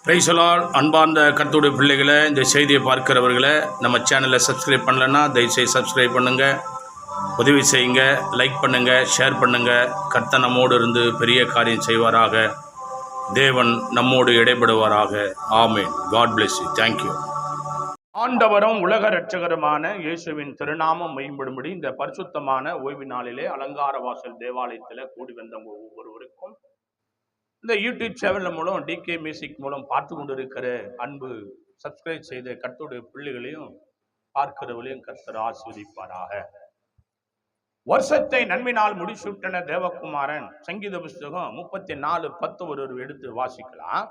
Praise the Lord. அன்பார்ந்த கர்த்தருடைய பிள்ளைகளை, இந்த செய்தியை பார்க்கிறவர்களை, நம்ம சேனலை சப்ஸ்கிரைப் பண்ணலைன்னா தயவுசெய்து சப்ஸ்கிரைப் பண்ணுங்கள், உதவி செய்யுங்க, லைக் பண்ணுங்கள், ஷேர் பண்ணுங்கள். கர்த்தர் நம்மோடு இருந்து பெரிய காரியம் செய்வாராக. தேவன் நம்மோடு இடைபடுவாராக. ஆமென். God bless you. தேங்க்யூ. ஆண்டவரும் உலக இரட்சகருமான இயேசுவின் திருநாமம் மேம்படும்படி இந்த பரிசுத்தமான ஓய்வு நாளிலே அலங்கார வாசல் தேவாலயத்தில் கூடி வந்தவங்க ஒவ்வொருவருக்கும் இந்த யூடியூப் சேனல் மூலம் டிகே மியூசிக் மூலம் பார்த்து கொண்டிருக்கிற அன்பு சப்ஸ்கிரைப் செய்த கர்த்தருடைய பிள்ளைகளையும் பார்க்கிறவர்களையும் கர்த்தர் ஆசீர்வதிப்பாராக. வருஷத்தை நன்மையினால் முடிசூட்டின தேவகுமாரன் சங்கீத புஸ்தகம் 34:10 ஒரு எடுத்து வாசிக்கலாம்.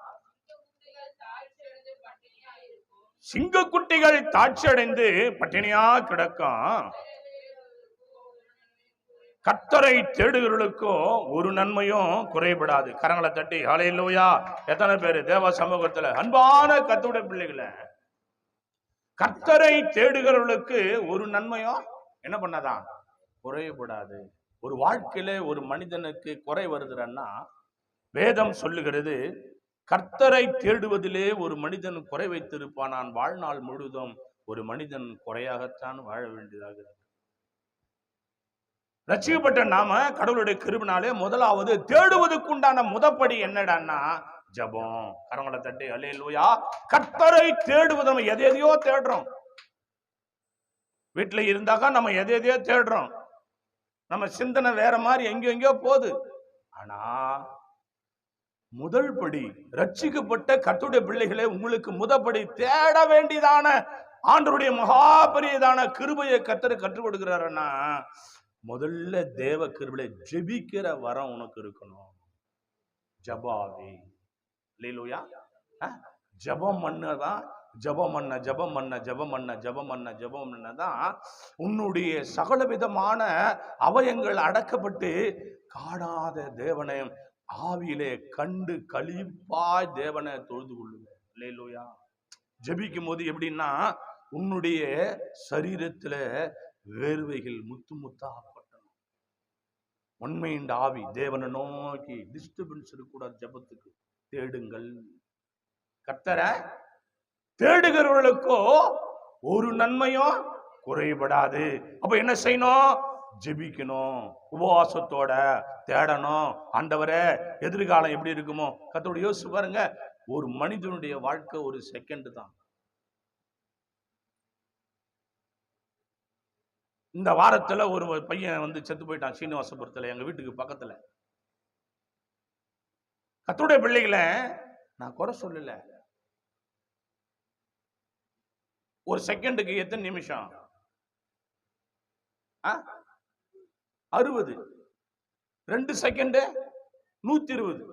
சிங்கக்குட்டிகள் தாட்சியடைந்து பட்டினியா கிடக்கும், கர்த்தரை தேடுகிறவர்களுக்கோ ஒரு நன்மையும் குறைபடாது. கரங்களை தட்டி ஹல்லேலூயா. எத்தனை பேர் தேவ சமூகத்துல அன்பான கர்த்தருடைய பிள்ளைகளை, கர்த்தரை தேடுகிறவர்களுக்கு ஒரு நன்மையும் என்ன பண்ணாதான் குறைபடாது. ஒரு வாழ்க்கையில ஒரு மனிதனுக்கு குறை வருதுன்னா வேதம் சொல்லுகிறது, கர்த்தரை தேடுவதிலே ஒரு மனிதன் குறை வைத்திருப்பானான், வாழ்நாள் முழுவதும் ஒரு மனிதன் குறையாகத்தான் வாழ வேண்டியதாக. ரட்சிக்கப்பட்ட நாம கடவுளுடைய கிருபையினாலே முதலாவது தேடுவதற்குண்டான முதப்படி என்னடான்னா ஜெபம். கரங்களை தட்டி ஹல்லேலூயா. கர்த்தரை தேடுவது, நம்ம எதையோ தேடுறோம். வீட்டுல இருந்தாக்கா நம்ம எதையோ தேடுறோம், நம்ம சிந்தனை வேற மாதிரி எங்கெங்கயோ போகுது. ஆனா முதல் படி, ரட்சிக்கப்பட்ட கர்த்தருடைய பிள்ளைகளே, உங்களுக்கு முதப்படி தேட வேண்டியதான ஆண்டவருடைய மகா பெரியதான கிருபையை கர்த்தர் கற்றுக் கொடுக்கிறாருன்னா, முதல்ல தேவ கிருபையை ஜெபிக்கிற வரம் உனக்கு இருக்கணும். ஜபாவே அல்லேலூயா. ஜபம் பண்ணதான் உன்னுடைய சகல விதமான அவயங்கள் அடக்கப்பட்டு காணாத தேவனை ஆவியிலே கண்டு களிப்பாய் தேவனை தொழுது கொள்ளுங்க. அல்லேலூயா. ஜெபிக்கும் போது எப்படின்னா, உன்னுடைய சரீரத்துல வேர்வைகள் முத்து முத்தா பட்டணும். உண்மையின் ஆவி தேவனை நோக்கி டிஸ்டர்பன்ஸ் இருக்கக்கூடாது. ஜபத்துக்கு தேடுங்கள். கர்த்தரை தேடுகிறவர்களுக்கோ ஒரு நன்மையும் குறைபடாது. அப்ப என்ன செய்யணும்? ஜெபிக்கணும், உபவாசத்தோட தேடணும். ஆண்டவரே எதிர்காலம் எப்படி இருக்குமோ கர்த்தரோட யோசிச்சு பாருங்க. ஒரு மனிதனுடைய வாழ்க்கை ஒரு செகண்ட் தான். இந்த வாரத்துல ஒரு பையன் வந்து செத்து போயிட்டான் சீனிவாசபுரத்துல, எங்க வீட்டுக்கு பக்கத்துல. கர்த்தருடைய பிள்ளைகளை நான் குறை சொல்லல. ஒரு செகண்டுக்கு எத்தனை நிமிஷம்? 60. 2 செகண்ட் 120.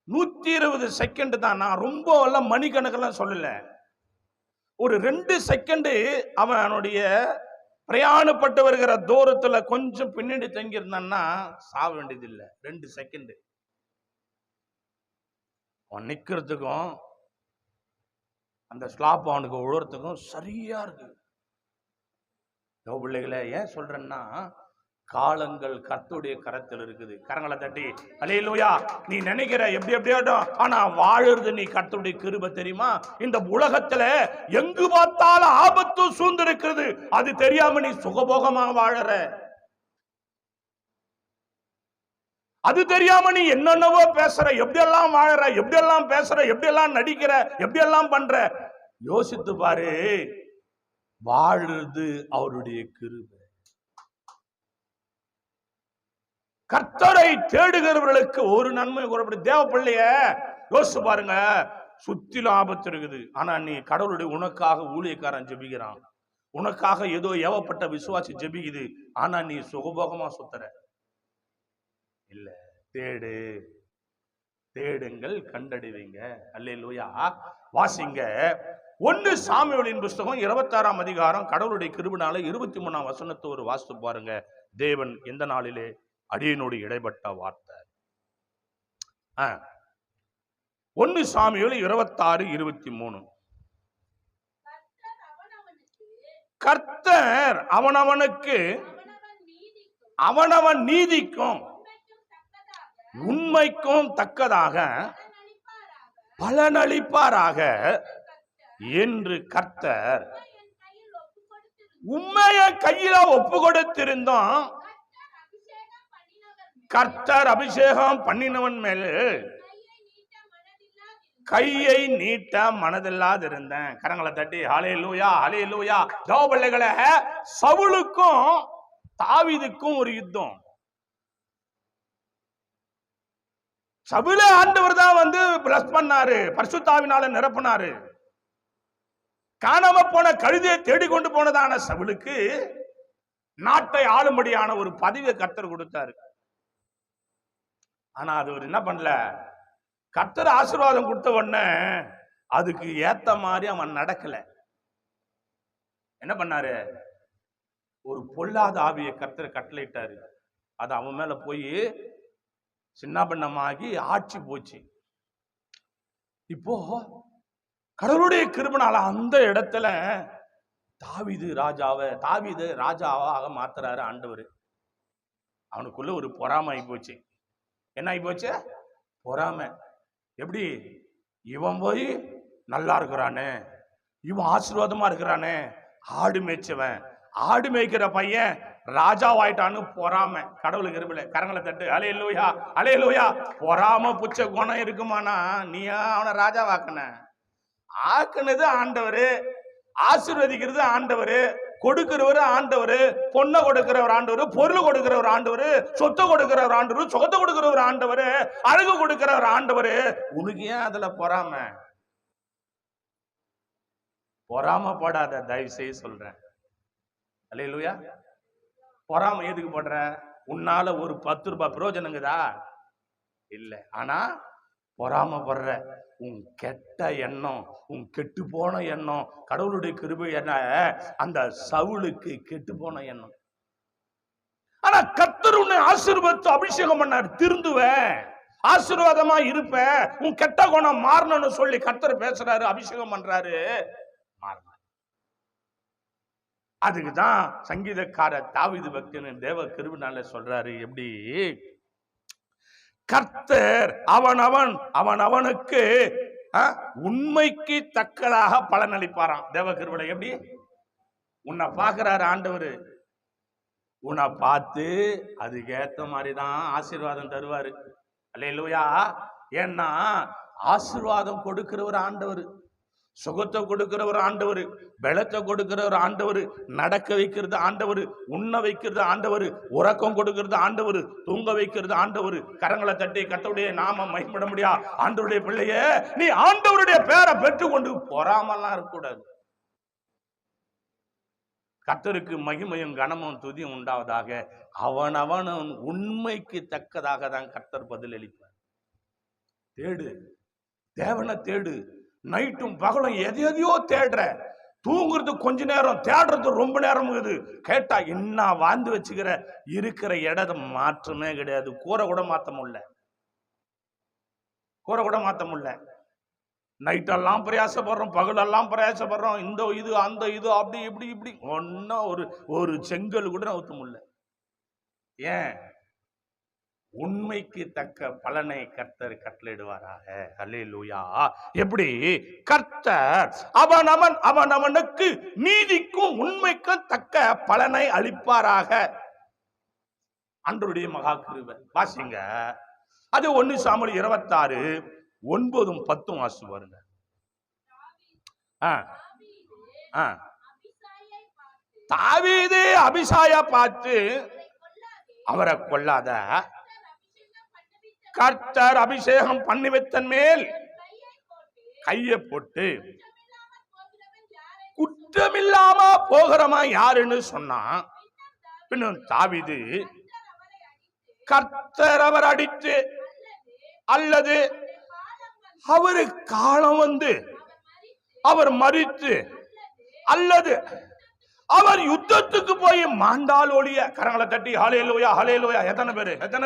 120 செகண்ட் தான். நான் ரொம்ப எல்லாம் மணிக்கணக்கெல்லாம் சொல்லல. ஒரு 2 செகண்ட் அவனுடைய பிரயாணப்பட்டு வருகிற தூரத்துல கொஞ்சம் பின்னாடி தங்கி இருந்தான்னா சாக வேண்டியது இல்லை. 2 செகண்ட் அவன் நிக்கிறதுக்கும் அந்த ஸ்லாப் அவனுக்கு உழறதுக்கும் சரியா இருக்கு. பிள்ளைகளை ஏன் சொல்றேன்னா, காலங்கள் கர்த்தருடைய கரத்தில் இருக்குது. கரங்களை தட்டி அல்லேலூயா. நீ நினைக்கிற எப்படி எப்படியாட்டும், ஆனா வாழுறது நீ கர்த்தருடைய கிருபை. தெரியுமா? இந்த உலகத்துல எங்கு பார்த்தாலும் ஆபத்து சூழ்ந்திருக்கிறது. அது தெரியாம நீ சுகபோகமா வாழற. அது தெரியாம நீ என்னென்னவோ பேசுற, எப்படியெல்லாம் வாழற, எப்படியெல்லாம் பேசுற, எப்படியெல்லாம் நடிக்கிற, எப்படியெல்லாம் பண்ற. யோசித்து பாரு. வாழுறது அவருடைய கிருபை. கர்த்தரை தேடுகிறவர்களுக்கு ஒரு நன்மை குறைபடாது. தேவ பிள்ளைய யோசிச்சு பாருங்க. சுத்திலும் ஆபத்து இருக்குது. ஆனா நீ கடவுளுடைய உனக்காக ஊழியக்காரன் ஜெபிக்கிறான், உனக்காக ஏதோ ஏவப்பட்ட விசுவாசி ஜெபிக்குது. ஆனா நீ சுகபோகமா சுத்துற இல்ல. தேடுங்கள் கண்டடைவீங்க. அல்லேலூயா. வாசிங்க 1 சாமுவேலின் புஸ்தகம் 26ஆம் அதிகாரம் கடவுளுடைய கிருபையினால 23ஆம் வசனத்தை ஒரு வாசித்து பாருங்க. தேவன் எந்த நாளிலே அடியனோடு இடைப்பட்ட வார்த்தை. 1 சாமுவேல் 26:23. கர்த்தர் அவனவனுக்கு அவனவன் நீதிக்கும் உண்மைக்கும் தக்கதாக பலனளிப்பாராக என்று கர்த்தர் உண்மைய கையில ஒப்பு கொடுத்திருந்தோம். கர்த்தர் அபிஷேகம் பண்ணினவன் மேல் கையை நீட்ட மனதில்லாது இருந்தேன். கரங்களை தட்டி ஹல்லேலூயா ஹல்லேலூயா. தேவபிள்ளைகளே, சவுலுக்கும் தாவீதுக்கும் ஒரு யுத்தம். சவுல ஆண்டவர் தான் வந்து பிளஸ் பண்ணாரு, பரிசுத்தாவினால நிரப்பினாரு. காணாம போன கழுதையை தேடிக்கொண்டு போனதான சவுலுக்கு நாட்டை ஆளும்படியான ஒரு பதவியை கர்த்தர் கொடுத்தாரு. ஆனா அது ஒரு என்ன பண்ணல, கர்த்தர் ஆசீர்வாதம் கொடுத்த உடனே அதுக்கு ஏத்த மாதிரி அவன் நடக்கல. என்ன பண்ணாரு, ஒரு பொல்லாத ஆவியை கர்த்தர் கட்டளையிட்டாரு. அது அவன் மேல போய் சின்ன பின்னமாகி ஆட்சி போச்சு. இப்போ கடவுளுடைய கிருபையால அந்த இடத்துல தாவீது ராஜாவாக மாத்துறாரு ஆண்டவர். அவனுக்குள்ள ஒரு பொறாமை ஆகி போச்சு. என்ன ஆகி போச்சு? பொறாமை. எப்படி? இவன் போய் நல்லா இருக்கிறானே, இவன் ஆசீர்வாதமா இருக்கிறானே, ஆடு மேய்ச்சவன், ஆடு மேய்க்கிற பையன் ராஜாவாயிட்டான்னு பொறாமை. கடவுளுக்கு கிருபையில கரங்களை தட்டு ஹல்லேலூயா ஹல்லேலூயா. பொறாம புச்ச குணம் இருக்குமானா நீ அவனை ராஜாவாக்குன? ஆக்குனது ஆண்டவரு, ஆசீர்வதிக்கிறது ஆண்டவரு, கொடுக்கிறவர் ஆண்டவரு, பொண்ணை கொடுக்கிறவர் ஆண்டவரு, பொருள் கொடுக்கிறவர் ஆண்டவரு, சொத்தை கொடுக்கிறவர் ஆண்டவரு, சுகத்தை கொடுக்கிறவர் ஆண்டவரு, அழகு கொடுக்கிறவர் ஆண்டவரு. உனக்கு ஏன் அதுல பொறாமப்படாத, தயவு செய்ய சொல்றேன். அல்லேலூயா. பொறாம எதுக்கு போடுற? உன்னால ஒரு 10 ரூபாய் பிரயோஜனங்குதா? இல்ல. ஆனா பொறாமப்படுற உன் கெட்ட எண்ணம், உன் கெட்டு போன எண்ணம், கடவுளுடைய கிருபை என்ன, அந்த சவுலுக்கு கெட்டு போன எண்ணம். ஆனா கர்த்தர் உன்னை ஆசீர்வதித்து அபிஷேகம் பண்ணார். திருந்துவேன், ஆசீர்வாதமா இருப்ப, உன் கெட்ட குணம் மாறணும்னு சொல்லி கர்த்தர் பேசுறாரு, அபிஷேகம் பண்றாரு. மாறணும். அதுக்குதான் சங்கீதக்கார தாவீது பக்தன் தேவ கிருபையால சொல்றாரு. எப்படி? கர்த்தர் அவனுக்கு உண்மைக்கு தக்கதாக பலனளிப்பாராம். தேவ கிருபையில எப்படி? உன்னை பாக்குறாரு ஆண்டவர், உன்னை பார்த்து அதுக்கேத்த மாதிரிதான் ஆசீர்வாதம் தருவாரு. அல்லேலூயா. ஏன்னா ஆசீர்வாதம் கொடுக்கிறவர் ஆண்டவர், சுகத்தை கொடுக்கிறவர் ஆண்டவர், பலத்தை கொடுக்கிறவர் ஆண்டவர், நடக்க வைக்கிறது ஆண்டவர், உண்ண வைக்கிறது ஆண்டவர், உறக்கம் கொடுக்கிறது ஆண்டவர், தூங்க வைக்கிறது ஆண்டவர். கரங்களை தட்டி கர்த்தருடைய நாமம் மகிமைப்பட முடியா. ஆண்டவருடைய பிள்ளையே, நீ ஆண்டவருடைய பேரை பெற்றுக்கொண்டு பொறாமலாம் இருக்கக்கூடாது. கர்த்தருக்கு மகிமையும் கனமும் துதியும் உண்டாவதாக. அவன் உண்மைக்கு தக்கதாக தான் கர்த்தர் பதில் அளிப்பார். தேடு, தேவனை தேடு. நைட்டும் பகலும் எதையோ தேடுற, தூங்குறது கொஞ்ச நேரம், தேடுறது ரொம்ப நேரம். கேட்டா என்ன வாழ்ந்து வச்சுக்கிற, இருக்கிற இடத்த மாற்றமே கிடையாது. கூரை கூட மாத்த முடியல. நைட்டெல்லாம் பிரயாசப்படுறோம், பகலெல்லாம் பிரயாசப்படுறோம். இந்த இது அந்த இது அப்படி இப்படி ஒன்னும் ஒரு செங்கல் கூட ஊத்த முடியல. ஏன்? உண்மைக்கு தக்க பலனை கர்த்தர் கட்டளையிடுவாராக. அல்லேலூயா. எப்படி? கர்த்தர் அவனுக்கு நீதிக்கும் உண்மைக்கும் தக்க பலனை அளிப்பாராக. ஆண்டவருடைய மகா கிருபை. வாசிங்க, அது 1 சாமுவேல் 26 9 10 வாசி பாருங்க. தாவீது அபிசாயை பார்த்து அவரை கொல்லாத, கர்த்தர் அபிஷேகம் பண்ணி வைத்தன் மேல் கையை போட்டு குற்றமில்லாம போகிறமா யாருன்னு சொன்னா, பின்னும் தாவீது கர்த்தர் அவர் அடித்து அல்லது அவரு காலம் வந்து அவர் மரித்து அல்லது அவர் யுத்தத்துக்கு போய் மாண்டால் ஒழிய. கரங்களை தட்டி ஹல்லேலூயா ஹல்லேலூயா. எத்தனை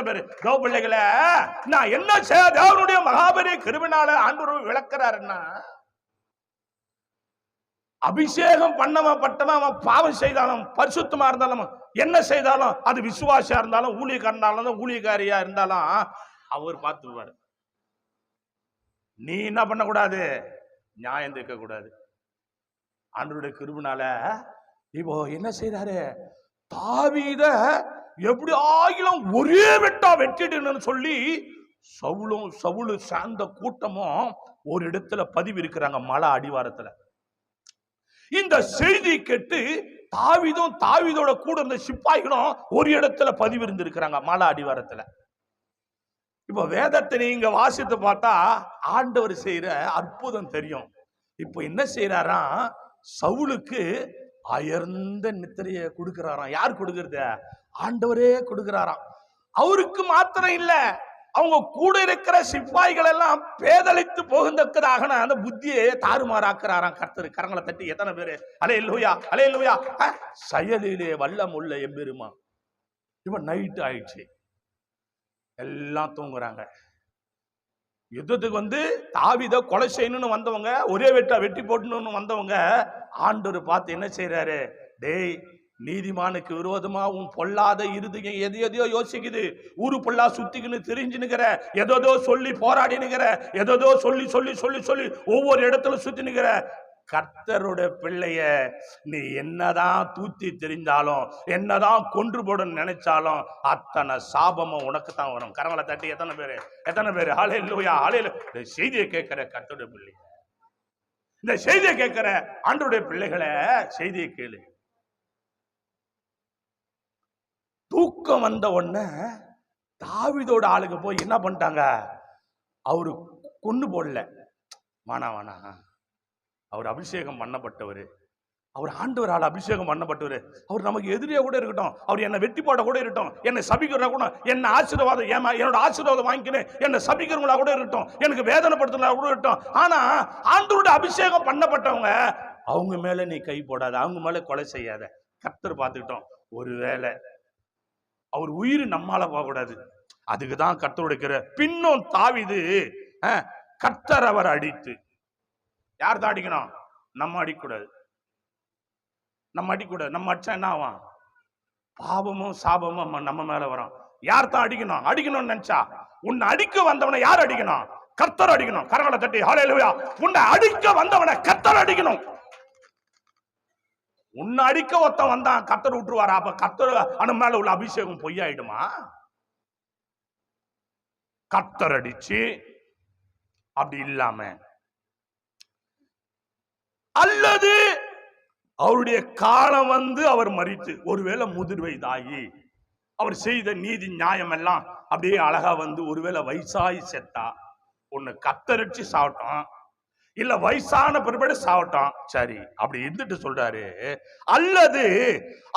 பேரு கௌ பிள்ளைகளை, நான் என்ன செய்ய தேவனுடைய மகாபெரிய கிருபையினால ஆண்டவர் விளக்குறாருன்னா, அபிஷேகம் பண்ணப்பட்டவன் அவன் பாவம் செய்தாலும், பரிசுத்தமா இருந்தாலும், என்ன செய்தாலும், அது விசுவாசியா இருந்தாலும், ஊழியக்காரனா இருந்தாலும், ஊழியக்காரியா இருந்தாலும் அவர் பார்த்துருவாரு. நீ என்ன பண்ணக்கூடாது? நியாயம் தீர்க்க கூடாது. ஆண்டவருடைய கிருபைனால இப்போ என்ன செய்யறாரு? தாவீத எப்படி ஆகிலும் ஒரே வெட்டா வெட்டிடுன்னு சொல்லி சவுளு சார்ந்த கூட்டமும் ஒரு இடத்துல பதிவு இருக்கிறாங்க, மலை அடிவாரத்துல. இந்த செய்தி கேட்டு தாவீதோட கூட இருந்த சிப்பாய்களும் ஒரு இடத்துல பதிவு இருந்திருக்கிறாங்க, மலை அடிவாரத்துல. இப்ப வேதத்தை நீங்க வாசித்து பார்த்தா ஆண்டவர் செய்யற அற்புதம் தெரியும். இப்ப என்ன செய்யறாராம்? சவுலுக்கு அயர்ந்த நித்திரையை கொடுக்கிறாராம். யார் கொடுக்கறது? ஆண்டவரே கொடுக்கிறாராம். அவருக்கு மாத்திரம் இல்ல, அவங்க கூட இருக்கிற சிப்பாய்கள் எல்லாம் பேதலித்து போகுந்தக்கதாக அந்த புத்தியை தாறுமாறாக்குறாராம் கர்த்தர். கரங்களை தட்டி எத்தனை பேரு அல்லேலூயா அல்லேலூயா. செயலிலே வல்லம் உள்ள எம்பெருமா. இப்ப நைட் ஆயிடுச்சு, எல்லாம் தூங்குறாங்க. யுத்தத்துக்கு தாவீதை கொலை செய்யணும்னு வந்தவங்க, ஒரே வெட்டா வெட்டி போட்டணும்னு வந்தவங்க, ஆண்டவர் பார்த்து என்ன செய்யறாரு? டேய், நீதிமானுக்கு விரோதமா உன் பொல்லாத இருதயம் எதையோ யோசிக்குது. ஊரு பொல்லா சுத்திக்கின்னு தெரிஞ்சுனுக்கிற, எதோ சொல்லி போராடினுக்கிற, எதோ சொல்லி சொல்லி சொல்லி சொல்லி ஒவ்வொரு இடத்துல சுத்தி நிக்கிற. கர்த்தருடைய பிள்ளைய நீ என்னதான் தூத்தி தெரிஞ்சாலும், என்னதான் கொன்று போட நினைச்சாலும் அத்தனை சாபமும் உனக்கு தான் வரும். கரங்களை தட்டி எத்தனை பேரு ஹல்லேலூயா ஹல்லேலூயா. இந்த செய்தியை கேட்கிற கர்த்தருடைய பிள்ளை, இந்த செய்தியை கேட்கிற ஆண்டவருடைய பிள்ளைகளை, செய்தியை கேளு. தூக்கம் வந்த உடனே தாவீதோட ஆளுக்கு போய் என்ன பண்ணிட்டாங்க? அவரு கொண்டு போடல. வேணா, அவர் அபிஷேகம் பண்ணப்பட்டவர், அவர் ஆண்டவரால் அபிஷேகம் பண்ணப்பட்டவர். அவர் நமக்கு எதிரியா கூட இருக்கட்டும், அவர் என்னை வெட்டி போட கூட இருக்கட்டும், என்னை சபிக்கிறா கூட, என்ன ஆசீர்வாதம் என்னோட ஆசீர்வாதம் வாங்கிக்கின்னு என்னை சபிக்கிறவங்களா கூட இருக்கட்டும், எனக்கு வேதனைப்படுத்துறா கூட இருக்கட்டும். ஆனா ஆண்டவருடைய அபிஷேகம் பண்ணப்பட்டவங்க, அவங்க மேல நீ கை போடாத, அவங்க மேல கொலை செய்யாத. கர்த்தர் பார்த்துக்கிட்டோம். ஒருவேளை அவர் உயிர் நம்மால போகக்கூடாது, அதுக்குதான் கர்த்தருடைய. பின்னும் தாவீது கர்த்தர் அவர் அடித்து. யார் தான் அடிக்கணும்? நம்ம அடிக்கூடாது, நம்ம அடிச்சா என்ன ஆகும்? பாவமும் சாபமும் நம்ம மேல வரும். யார் தான் அடிக்கணும்? அடிக்கணும்னு நினைச்சா உன்னை அடிக்க வந்தவனை யார் அடிக்கணும்? கர்த்தர் அடிக்கணும். கரங்களை தட்டி ஹல்லேலூயா. உன்னை அடிக்க வந்தவனை கர்த்தர் அடிக்கணும். உன்னை அடிக்க ஒருத்தன் வந்தான், கர்த்தர் விட்டுருவாரா? அப்ப கர்த்தர் அந்த மேல உள்ள அபிஷேகம் பொய்யாயிடுமா? கர்த்தர் அடிச்சு அப்படி இல்லாம, அல்லது அவருடைய காலம் அவர் மரித்து, ஒருவேளை முதிர் வயதாகி அவர் செய்த நீதி நியாயம் எல்லாம் அப்படியே அழகா ஒருவேளை வயசாகி செத்தா, ஒண்ணு கத்தரிச்சு சாப்பிட்டோம், இல்ல வயசான பிற்பாடு சாப்பிட்டோம், சரி அப்படி இருந்துட்டு சொல்றாரு. அல்லது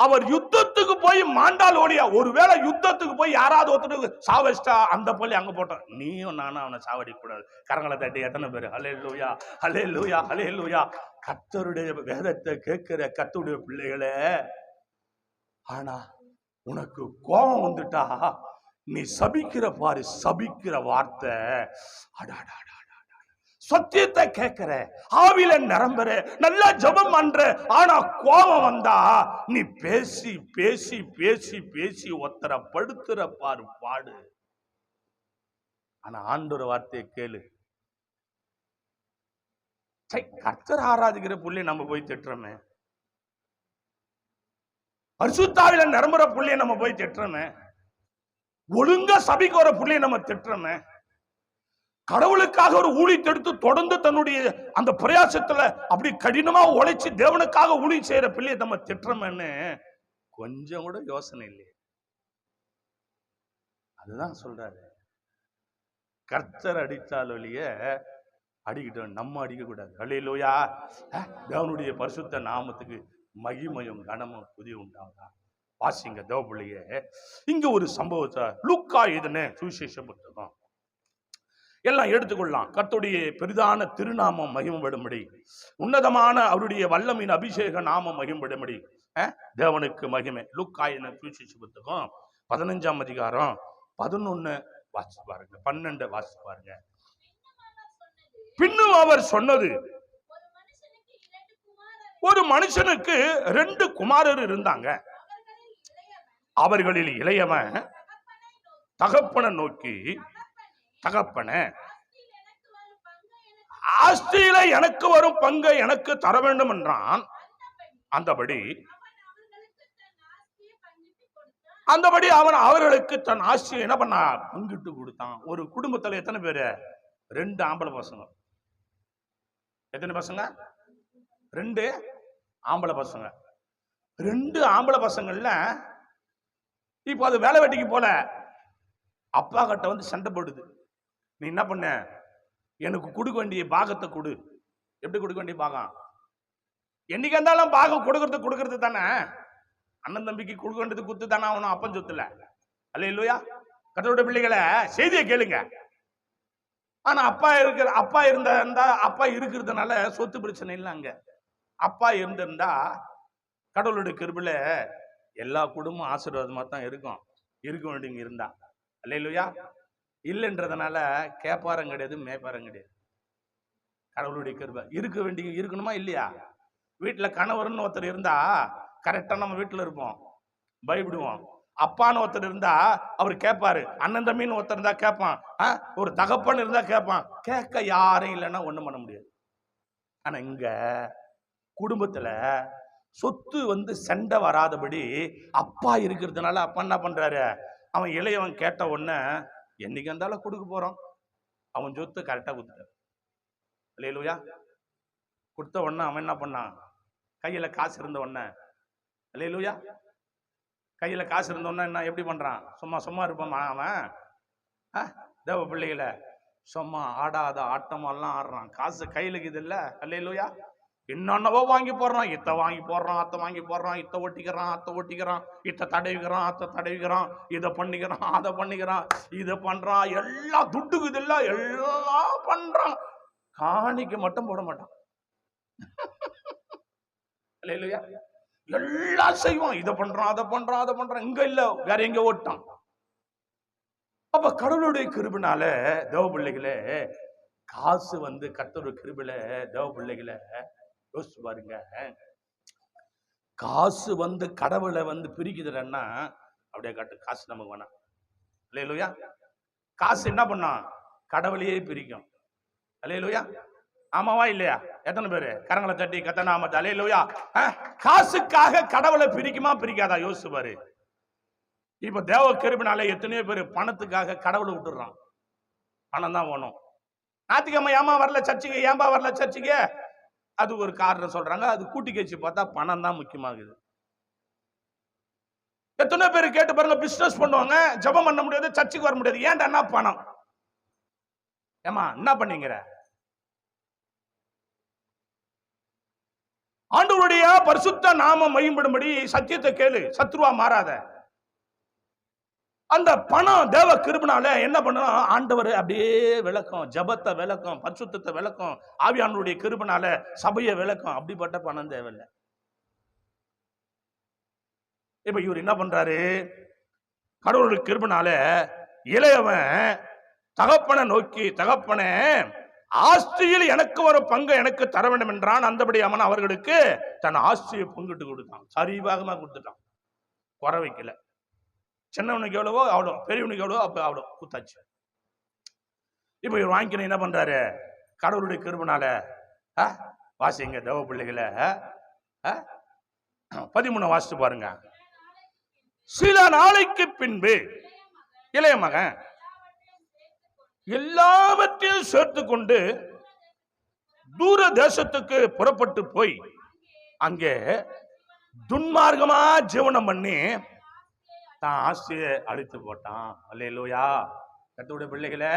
அவர் யுத்தத்துக்கு போய் மாண்டால் ஓடியா, ஒருவேளை யுத்தத்துக்கு போய் யாராவது ஒருத்தருக்கு சாவச்சிட்டா அந்த பள்ளி அங்க போட்டோம், நீயும் நானும் அவனை சாவடிக்க கூடாது. கரங்களை தட்டி எத்தனை பேரு ஹல்லேலூயா ஹல்லேலூயா ஹல்லேலூயா. கர்த்தருடைய வேதத்தை கேட்கிற கர்த்தருடைய பிள்ளைகளே, ஆனா உனக்கு கோபம் வந்துட்டா நீ சபிக்கிற பாரு, சபிக்கிற வார்த்தை, அடாடா சத்தியத்தை கேட்கிற, ஆவில நிரம்புற, நல்லா ஜெபம் பண்ற, ஆனா கோபம் வந்தா நீ பேசி பேசி பேசி பேசி ஒத்தர படுத்துற பாரு பாடு. ஆனா ஆண்டவர் வார்த்தையை கேளு. கர்த்தர் ஆராதிக்கிற புள்ளி நம்ம போய் திட்டுறோமே, பரிசுத்தாவில நிரம்புற புள்ளிய நம்ம போய் திட்டுறோமே, ஒழுங்கா சபைக்கு வர புள்ளிய நம்ம திட்டுறோமே, கடவுளுக்காக ஒரு ஊழியத்தை எடுத்து தொடர்ந்து தன்னுடைய அந்த பிரயாசத்துல அப்படி கடினமா உழைச்சு தேவனுக்காக ஊழி செய்யற பிள்ளையை நம்ம திட்டுறோம்னு கொஞ்சம் கூட யோசனை இல்லையே. அதுதான் சொல்றாரு, கர்த்தர் அடித்தால் ஒழிய அடிக்கிட்டோம், நம்ம அடிக்க கூடாது. ஹல்லேலூயா. தேவனுடைய பரிசுத்த நாமத்துக்கு மகிமையும் கனமும் புதிய உண்டாவதா. வாசிங்க தேவபிள்ளையே. இங்க ஒரு சம்பவத்தை லூக்கா எழுதின சுவிசேஷ புத்தகம் எல்லாம் எடுத்துக்கொள்ளலாம். கர்த்தருடைய பெரிதான திருநாமம் மகிமைப்படும்படி, உன்னதமான அவருடைய வல்லமையின் அபிஷேக நாமம் மகிமைப்படும்படி தேவனுக்கு மகிமை. லூக்கா எழுதின சுவிசேஷ புத்தகம் 15ஆம் அதிகாரம் 11 வாசிச்சு பாருங்க, 12 வாசிச்சு பாருங்க. பின்னும் அவர் சொன்னது, ஒரு மனுஷனுக்கு 2 குமாரர் இருந்தாங்க. அவர்களில் இளையவன் தகப்பனை நோக்கி, தகப்பன ஆஸ்தியில எனக்கு வரும் பங்கை எனக்கு தர வேண்டும் என்றான். அந்தபடி அவன் அவர்களுக்கு தன் ஆஸ்தியை என்ன பண்ணா? பங்கிட்டு கொடுத்தான். ஒரு குடும்பத்துல எத்தனை பேரு? 2 ஆம்பளை பசங்க. எத்தனை பசங்க? 2 ஆம்பளை பசங்க. 2 ஆம்பளை பசங்கள்ல இப்ப அது வேலை வெட்டிக்கு போல அப்பா கிட்ட வந்து சண்டை போடுது. நீ என்ன பண்ண? எனக்கு கொடுக்க வேண்டிய பாகத்தை கொடு. எப்படி கொடுக்க வேண்டிய பாகம்? என்னைக்கு இருந்தாலும் பாகம் கொடுக்கறது தானே. அண்ணன் தம்பிக்கு கொடுக்க வேண்டியது குத்து தானே அவனும், அப்பன் சொத்துல. அல்லேலூயா. கர்த்தருடைய பிள்ளைகளை, செய்தியை கேளுங்க. ஆனா அப்பா இருக்கிறதுனால சொத்து பிரச்சனை இல்லை. அங்க அப்பா இருந்திருந்தா கடவுளுடைய கிருபையில எல்லா குடும்பம் ஆசீர்வாதமா தான் இருக்கும். இருக்க வேண்டியவங்க இருந்தா. அல்லேலூயா. இல்லைன்றதுனால கேப்பாரம் கிடையாது, மேப்பாரம் கிடையாது. கடவுளுடைய கிருபை. இருக்க வேண்டிய இருக்கணுமா இல்லையா? வீட்டுல கணவர்னு ஒருத்தர் இருந்தா கரெக்டா நம்ம வீட்டுல இருப்போம், பயப்படுவோம். அப்பான்னு ஒருத்தர் இருந்தா அவர் கேட்பாரு. அண்ணன் தம்பின்னு ஒருத்தர் இருந்தா கேட்பான். ஒரு தகப்பன் இருந்தா கேட்பான். கேட்க யாரும் இல்லைன்னா ஒண்ணும் பண்ண முடியாது. ஆனா இங்க குடும்பத்துல சொத்து வந்து சண்டை வராதபடி அப்பா இருக்கிறதுனால அப்பா என்ன பண்றாரு? அவன் இளையவன் கேட்ட உடனே என்னைக்கு இருந்தாலும் கொடுக்க போறோம், அவன் சொத்து கரெக்டா கொடுத்தாரு. அல்லேலூயா. கொடுத்த உடனே அவன் என்ன பண்ணான்? கையில காசு இருந்த உடனே, அல்லேலூயா, கையில காசு இருந்தோன்னா என்ன எப்படி பண்றான்? சும்மா இருப்பான் அவன். தேவ பிள்ளைகளை சும்மா ஆடாத ஆட்டமெல்லாம் ஆடுறான். காசு கையில இது இல்ல. அல்லேலூயா. என்னென்னவோ வாங்கி போடுறான். இத்த வாங்கி போடுறான், அத்தை வாங்கி போடுறான், இத்த ஒட்டிக்கிறான், இத்த தடவிக்கிறான், அத்தை தடவிக்கிறான், இதை பண்ணிக்கிறான், அதை பண்ணிக்கிறான், இதை பண்றான். எல்லாம் துட்டுக்கு இது இல்ல, எல்லாம் பண்றான். காணிக்க மட்டும் போட மாட்டான். அல்லேலூயா. எல்லாம் செய்வான். இதை பண்றான், அதை பண்றான். இங்க இல்ல, வேற எங்க ஓட்டான். அப்ப கடவுளுடைய கிருபைனால தேவ பிள்ளைகளே, காசு வந்து கர்த்தருடைய கிருபையில தேவ பிள்ளைகளை யோசிச்சு பாருங்க. காசு வந்து கடவுளை வந்து பிரிக்குதுன்னா அப்படியே காட்டு. காசு நமக்கு வேணாம். அல்லேலூயா. காசு என்ன பண்ணான்? கடவுளையே பிரிக்கும். அல்லேலூயா. ஆமாவா இல்லையா? எத்தனை பேரு கரங்களை தட்டி கத்தனாம அல்லேலூயா. காசுக்காக கடவுளை பிரிக்குமா பிரிக்காதா? யோசிச்சு பாரு. இப்ப தேவ கிருபையினால எத்தனையோ பேர் பணத்துக்காக கடவுளை விட்டுறான். பணம் தான் வேணும். ஞாயிற்றுக்கிழமை ஏமா வரல சர்ச்சுக்கு, ஏன்பா வரல சர்ச்சுக்கு? அது ஒரு காரணம் சொல்றாங்க. அது கூட்டி கட்சி பார்த்தா பணம் தான் முக்கியமாகுது. எத்தனை பேர் கேட்டு பாருங்க, பிசினஸ் பண்ணுவாங்க, ஜெபம் பண்ண முடியாது, சர்ச்சுக்கு வர முடியாது. ஏன்டா? பணம். ஏமா என்ன பண்ணீங்கிற? ஆண்டவருடைய பரிசுத்த நாமம் மகிமைப்படும்படி சத்தியத்தை கேளு, சத்ருவா மாறாத. அந்த பணம் தேவ கிருபையினால என்ன பண்ணும்? ஆண்டவர் அப்படியே விளக்கும், ஜபத்தை விளக்கும், பரிசுத்தத்தை விளக்கும், ஆவியானவருடைய கிருபையினால சபையை விளக்கும். அப்படிப்பட்ட பணம் தேவையில்லை. இப்ப இவர் என்ன பண்றாரு? கடவுளுடைய கிருபையினால இளையவன் தகப்பனை நோக்கி, தகப்பனே, ஆஸ்தியில் எனக்கு ஒரு பங்கு எனக்கு தர வேண்டும் என்றான். அந்தபடி அவன் அவர்களுக்கு தன் ஆஸ்தியை பங்கிட்டு கொடுத்தான். சரிபாகமா கொடுத்துட்டான், குறை வைக்கல. சின்னவனுக்கு எவ்வளவோ அவ்வளோ, பெரியவனுக்கு எவ்வளவோ அப்ப அவ்வளோ குத்தாச்சு. இப்ப இவர் வாங்கிக்கணும். என்ன பண்றாரு? கடவுளுடைய கிருபையினால வாசிங்க தேவ பிள்ளைகளை. 13 வாசித்து பாருங்க. சில நாளைக்கு பின்பு இளைய மகன் எல்லாவற்றையும் சேர்த்து கொண்டு தூர தேசத்துக்கு புறப்பட்டு போய் அங்கே துன்மார்க்கமா ஜீவனம் பண்ணி தான் ஆசையை அழித்து போட்டான். அல்லேலூயா. கர்த்தருடைய பிள்ளைகளே,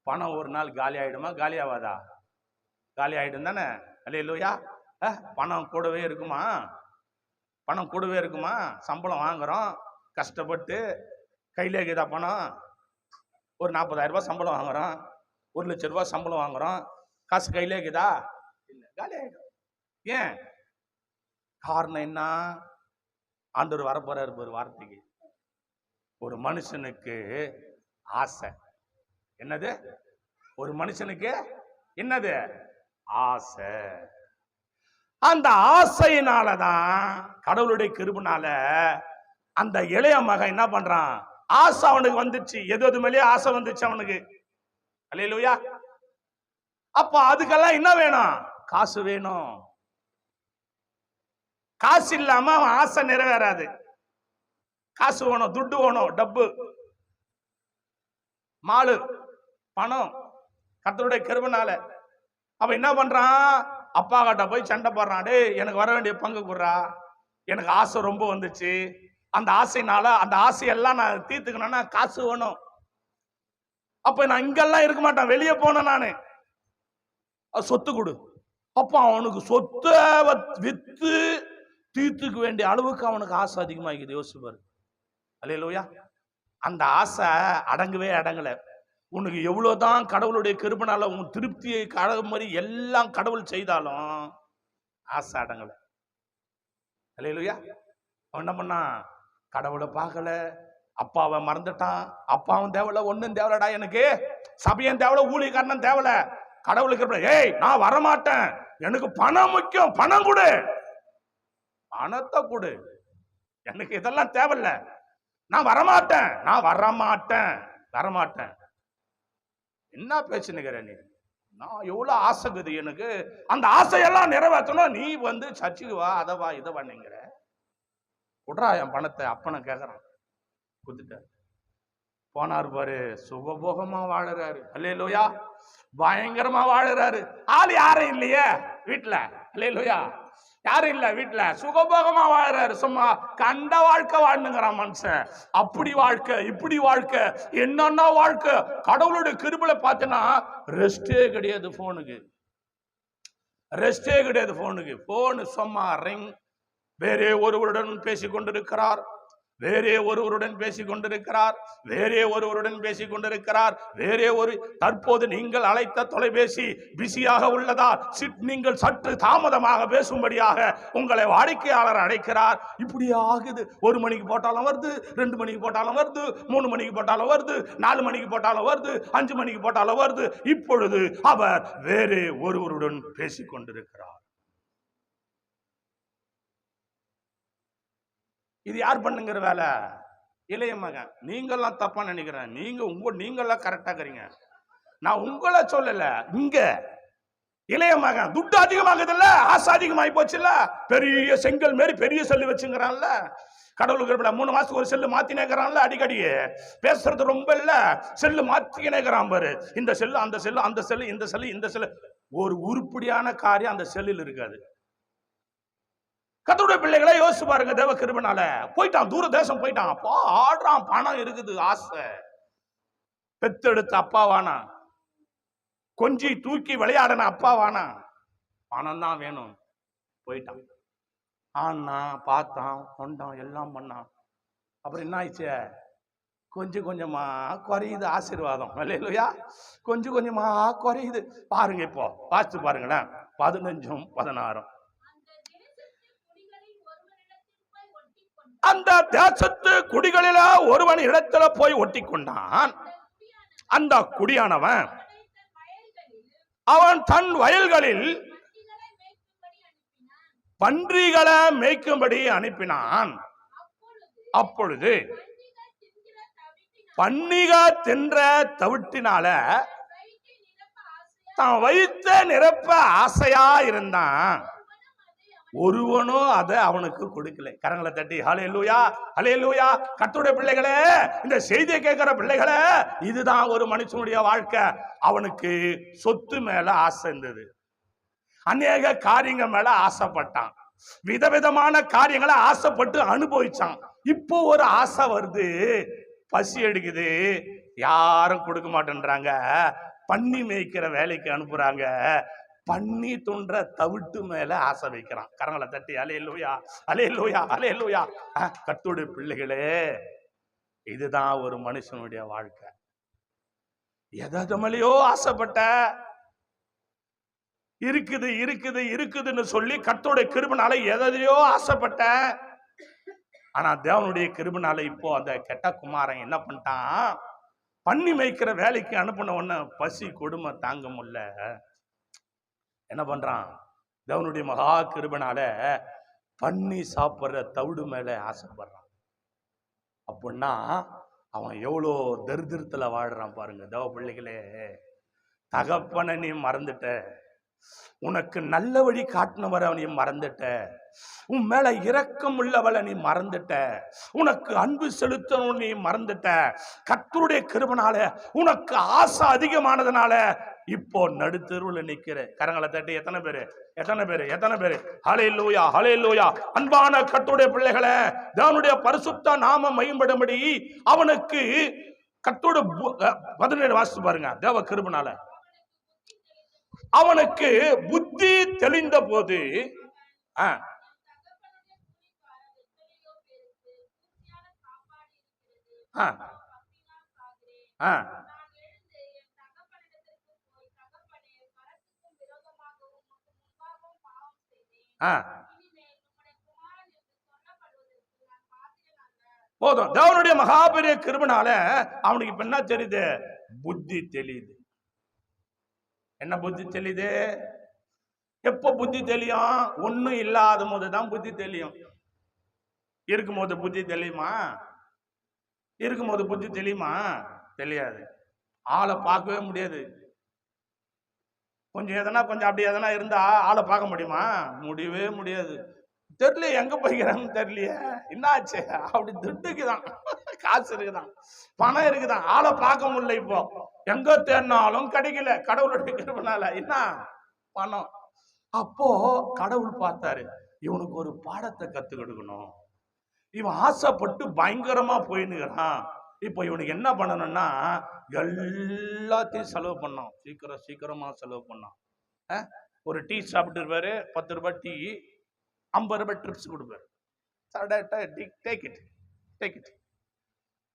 பணம் ஒரு நாள் காலி ஆயிடுமா? காலி ஆகாதா? காலி ஆயிடும் தானே. அல்லேலூயா. பணம் கூடவே இருக்குமா? பணம் கூடவே இருக்குமா? சம்பளம் வாங்குறோம் கஷ்டப்பட்டு, கையிலே இருக்குதா பணம்? ஒரு 40,000 ரூபாய் சம்பளம் வாங்குறோம், 1 லட்சம் ரூபாய் சம்பளம் வாங்குறோம், காசு கையிலே இருக்குதா? இல்லை, காலி ஆயிடும். ஏன்? காரணம் என்ன? ஆண்டவர் வரப்போறாரு ஒரு வார்த்தைக்கு. ஒரு மனுஷனுக்கு ஆசை என்னது? ஒரு மனுஷனுக்கு என்னது? ஆசை. அந்த ஆசையினாலதான் கடவுளுடைய கிருபையினால அந்த இளைய மகன் என்ன பண்றான்? ஆசை அவனுக்கு வந்துச்சு. எது மேலேயே ஆசை வந்துச்சு அவனுக்கு. அல்லேலூயா. அப்ப அதுக்கெல்லாம் என்ன வேணும்? காசு வேணும். காசு இல்லாம அவன் ஆசை நிறைவேறாது. காசு வேணும், துட்டு வேணும், டப்பு, மாலு, பணம், கர்த்தருடைய கிருபைனால. அவ என்ன பண்றான்? அப்பா கிட்ட போய் சண்டை போடுறான். டேய், எனக்கு வர வேண்டிய பங்கு குடுறா, எனக்கு ஆசை ரொம்ப வந்துச்சு, அந்த ஆசைனால அந்த ஆசையெல்லாம் நான் தீர்த்துக்கணும்னா காசு வேணும். அப்ப நான் இங்கெல்லாம் இருக்க மாட்டேன், வெளியே போனேன் நானு, சொத்து கொடு. அப்ப அவனுக்கு சொத்தை வித்து தீர்த்துக்க வேண்டிய அளவுக்கு அவனுக்கு ஆசை அதிகமாகிக்குது. யோசிப்பாரு. அல்லேலூயா. அந்த ஆசை அடங்கவே அடங்கல. உனக்கு எவ்வளவுதான் கடவுளுடைய கிருபைனால உன் திருப்தியை கடவுள் மாதிரி எல்லாம் கடவுள் செய்தாலும் ஆசை அடங்கல. அல்லேலூயா. அவன் என்ன பண்ணா? கடவுளை பார்க்கல, அப்பாவை மறந்துட்டான். அப்பாவும் தேவல, ஒன்னும் தேவலடா, எனக்கு சபையும் தேவல, ஊழியக்காரனும் தேவல, கடவுளுக்கு ஏய் நான் வரமாட்டேன், எனக்கு பணம் முக்கியம், பணம் கொடு, பணத்தை கொடு, எனக்கு இதெல்லாம் தேவையில்ல, நான் வரமாட்டேன், நான் வரமாட்டேன், வரமாட்டேன். என்ன பேச்சுன்னுக்கிற நீ? நான் எவ்வளவு ஆசைக்குது எனக்கு, அந்த ஆசையெல்லாம் நிறைவேற்றணும், நீ வந்து சர்ச்சுக்கு வா, அதை வா, இதை வாங்கிங்கிற, குட்ரா என் பணத்தை. அப்பனை கேட்கறான், குத்துட்டாரு. போனாரு பாரு, சுகபோகமா வாழறாரு. அல்லேலூயா. பயங்கரமா வாழறாரு. ஆள் யாரும் இல்லையே வீட்டுல. அல்லேலூயா. யாரும் இல்ல வீட்டுல, சுகபோகமா வாழறாரு. சும்மா கண்ட வாழ்க்கை வாழ்ந்துங்கிறான் மனுஷன். அப்படி வாழ்க்கை, இப்படி வாழ்க்கை, என்னன்னா வாழ்க்கை. கடவுளுடைய கிருபையை பார்த்தனா ரெஸ்டே கிடையாது போனுக்கு, ரெஸ்டே கிடையாது போனுக்கு. போனு சும்மா ரிங். வேறே ஒருவருடன் பேசிக் கொண்டிருக்கிறார், வேறே ஒருவருடன் பேசிக் கொண்டிருக்கிறார், வேறே ஒருவருடன் பேசிக் கொண்டிருக்கிறார், வேறே ஒரு. தற்போது நீங்கள் அழைத்த தொலைபேசி பிஸியாக உள்ளதா, நீங்கள் சற்று தாமதமாக பேசும்படியாக உங்களை வாடிக்கையாளர் அழைக்கிறார். இப்படி ஆகுது. 1 மணிக்கு போட்டாலும் வருது, 2 மணிக்கு போட்டாலும் வருது, 3 மணிக்கு போட்டாலும் வருது, 4 மணிக்கு போட்டாலும் வருது, 5 மணிக்கு போட்டாலும் வருது. இப்பொழுது அவர் வேறே ஒருவருடன் பேசிக் கொண்டிருக்கிறார். இது யார் பண்ணுங்கிற வேலை? இளைய மகன். நீங்கெல்லாம் தப்பா நினைக்கிறேன், நீங்கெல்லாம் கரெக்டா இருக்கிறீங்க. நான் உங்களை சொல்லல, இங்க இளைய மகன் துட்டு அதிகமாகுது இல்ல, ஆசை அதிகமாகி போச்சு இல்ல. பெரிய செங்கல் மாரி பெரிய செல்லு வச்சுங்கிறான்ல, கடவுளுக்கு 3 மாசத்துக்கு ஒரு செல்லு மாத்தினேக்கிறான்ல, அடிக்கடி பேசுறது ரொம்ப இல்ல, செல்லு மாத்தினேக்கிறான் பாரு. இந்த செல்லு, அந்த செல்லு, அந்த செல்லு, இந்த செல்லு, இந்த செல்லு. ஒரு உருப்படியான காரியம் அந்த செல்லில் இருக்காது. கர்த்தருடைய பிள்ளைகளை யோசிச்சு பாருங்க. தேவ கிருபைனால போயிட்டான், தூர தேசம் போயிட்டான். அப்பா ஆடுறான், பணம் இருக்குது, ஆசை. பெத்தெடுத்த அப்பாவானா, கொஞ்சி தூக்கி விளையாடின அப்பாவானா, பணம் தான் வேணும். போயிட்டான், ஆனா பார்த்தான், கொண்டான், எல்லாம் பண்ணான். அப்புறம் என்ன ஆயிடுச்சு? கொஞ்சம் கொஞ்சமா குறையுது ஆசீர்வாதம். அல்லேலூயா. கொஞ்சம் கொஞ்சமா குறையுது. பாருங்க, இப்போ வாசித்து பாருங்களேன், 15, 16. அந்த தேசத்து குடிகளில ஒருவன் இடத்துல போய் ஒட்டி கொண்டான். அந்த குடியானவன் அவன் தன் வயல்களில் பன்றிகளை மேய்க்கும்படி அனுப்பினான். அப்பொழுது பன்னிக தின்ற தவிட்டினால தான் வைத்த நிரப்ப ஆசையா இருந்தான். ஒருவனும் அதை அவனுக்கு கொடுக்கல. கரங்களை தட்டி ஹல்லேலூயா, ஹல்லேலூயா. கர்த்தருடைய பிள்ளைகளே, இந்த செய்தியை கேட்கிற பிள்ளைகளே, இதுதான் ஒரு மனுஷனுடைய வாழ்க்கை. அவனுக்கு சொத்து மேல ஆசை இருந்தது, அநேக காரியங்கள் மேல ஆசைப்பட்டான், விதவிதமான காரியங்களை ஆசைப்பட்டு அனுபவிச்சான். இப்போ ஒரு ஆசை வருது, பசி எடுக்குது, யாரும் கொடுக்க மாட்டேன்றாங்க, பன்னி மேய்க்கிற வேலைக்கு அனுப்புறாங்க, பன்னி துன்ற தவிட்டு மேல ஆசை வைக்கிறான். கரங்களை தட்டி அல்லேலூயா, அல்லேலூயா, அல்லேலூயா. கர்த்தருடைய பிள்ளைகளே, இதுதான் ஒரு மனுஷனுடைய வாழ்க்கை. எதமலையோ ஆசைப்பட்ட, இருக்குது இருக்குது இருக்குதுன்னு சொல்லி கர்த்தருடைய கிருபைனால எதையோ ஆசைப்பட்ட. ஆனா தேவனுடைய கிருபைனால இப்போ அந்த கெட்ட குமாரன் என்ன பண்ணிட்டான்? பன்னி மேய்க்கிற வேலைக்கு அனுப்பின உடனே பசி கொடுமை தாங்க முடியல, என்ன பண்றான்? தேவனுடைய மகா கிருபைனால பன்னி சாப்பிட்ற தவிடு மேல ஆசைப்படுறான். அப்படின்னா அவன் எவ்வளோ தரித்திரத்துல வாழ்றான் பாருங்க. தேவ பிள்ளைகளே, தகப்பனை நீ மறந்துட்ட, உனக்கு நல்ல வழி காட்டினவரை நீ மறந்துட்ட, உன் மேல இரக்கம் உள்ளவளை நீ மறந்துட்ட, உனக்கு அன்பு செலுத்தணும் நீ மறந்துட்ட. கர்த்தருடைய கிருபைனால உனக்கு ஆசை அதிகமானதுனால இப்போ நடுத்தெருவில் நிக்கிற. கரங்களை தட்டி எத்தனை பேரு எத்தனை பேரு எத்தனை பேரு ஹல்லேலூயா ஹல்லேலூயா. அன்பான கர்த்தருடைய பிள்ளைகளே, தேவனுடைய பரிசுத்த நாமம் மகிமைப்படும்படி அவனுக்கு கர்த்தருடைய 17 வாசித்து பாருங்க. தேவ கிருபைனால அவனுக்கு புத்தி தெளிந்த போது போதும். தேவனுடைய மகாபெரிய கிருபைனால அவனுக்கு இப்ப என்ன தெரியுது? புத்தி தெளியுது. என்ன புத்தி தெளியுது? எப்ப புத்தி தெளியும்? ஒன்னும் இல்லாத போதுதான் புத்தி தெளியும். இருக்கும் போது புத்தி தெளியுமா? இருக்கும் போது புத்தி தெளியுமா? தெரியாது. ஆளை பார்க்கவே முடியாது. கொஞ்சம் எதனா கொஞ்சம் அப்படி எதனா இருந்தா ஆளை பார்க்க முடியுமா? முடியவே முடியாது. தெரியல எங்க போய்க்கிறான்னு தெரியலையே, என்னாச்சு? அப்படி துட்டுக்குதான், காசு இருக்குதான், பணம் இருக்குதான், ஆளை பார்க்க முடியல. இப்போ எங்க தேடினாலும் கிடைக்கல. கடவுளுடைய கிருபைனால என்ன பணம். அப்போ கடவுள் பார்த்தாரு, இவனுக்கு ஒரு பாடத்தை கத்து கொடுக்கணும். இவன் ஆசைப்பட்டு பயங்கரமா போயின்னுக்கிறான். இப்போ இவனுக்கு என்ன பண்ணணும்னா எல்லாத்தையும் செலவு பண்ணோம். சீக்கிரமா செலவு பண்ணோம். ஒரு டீ சாப்பிட்டு இருப்பாரு, 10 ரூபாய் டீ, 50 ரூபாய் ட்ரிப்ஸ் கொடுப்பாரு. Take it.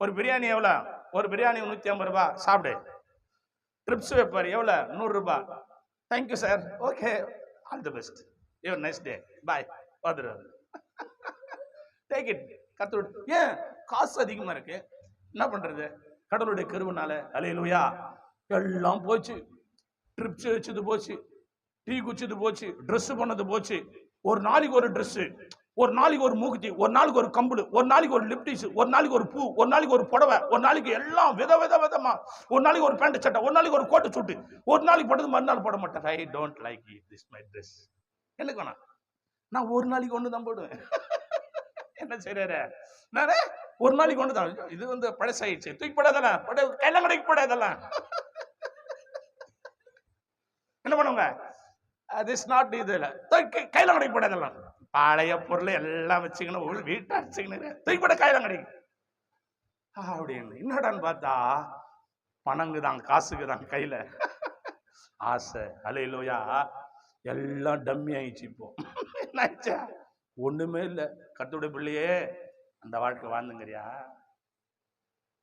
ஒரு பிரியாணி எவ்வளோ? ஒரு பிரியாணி 150 ரூபாய், சாப்பிடு. ட்ரிப்ஸ் வைப்பாரு, எவ்வளோ? 100 ரூபாய். Thank you sir, okay, all the best, your nice day, bye, பார்த்துருவாரு. Take it. கத்து. ஏன்? காசு அதிகமா இருக்கு. என்ன பண்றது? கடவுளுடைய கிருபைனால ஹல்லேலூயா எல்லாம் போச்சு. ட்ரிப்ஸ் வச்சது போச்சு, டீ குச்சது போச்சு, ட்ரெஸ் பண்ணது போச்சு. ஒரு நாளைக்கு ஒரு ட்ரெஸ், ஒரு நாளைக்கு ஒரு மூக்குத்தி, ஒரு நாளைக்கு ஒரு கம்பளு, ஒரு நாளைக்கு ஒரு லிப்டிஸ், ஒரு நாளைக்கு ஒரு பூ, ஒரு நாளைக்கு ஒரு புடவை, ஒரு நாளைக்கு எல்லாம் விதமா, ஒரு நாளைக்கு ஒரு பேண்ட் சட்டை, ஒரு நாளைக்கு ஒரு கோட்டை சுட்டு, ஒரு நாளைக்கு போட்டது மறுநாள் போட மாட்டேன். I don't like it, this my dress. எனக்கு வேணாம், நான் ஒரு நாளைக்கு ஒன்று தான் போடுவேன். என்ன செய்யற? நானே ஒரு நாளைக்கு ஒன்று தான். இது வந்து பழசாயிடுச்சு, தூக்கி போடாதெல்லாம், கையில கடைக்கு போடாதெல்லாம். என்ன பண்ணுவாங்க? திஸ் நாட் இதுல கையில கடைக்கு போடாதெல்லாம். பழைய பொருளை எல்லாம் வச்சுக்கணும், வீட்டை அடிச்சுக்கணும், தூக்கி போட கையில கடைக்கு அப்படின்னு. என்னடான்னு பார்த்தா பணங்குதான், காசுக்குதான் கையில ஆசை. ஹல்லேலூயா. எல்லாம் டம்மி ஆயிடுச்சு. இப்போ என்ன ஆயிடுச்சா? ஒண்ணுமே இல்லை. கர்த்தருடைய பிள்ளையே, அந்த வாழ்க்கை வாழ்ந்துங்கறியா?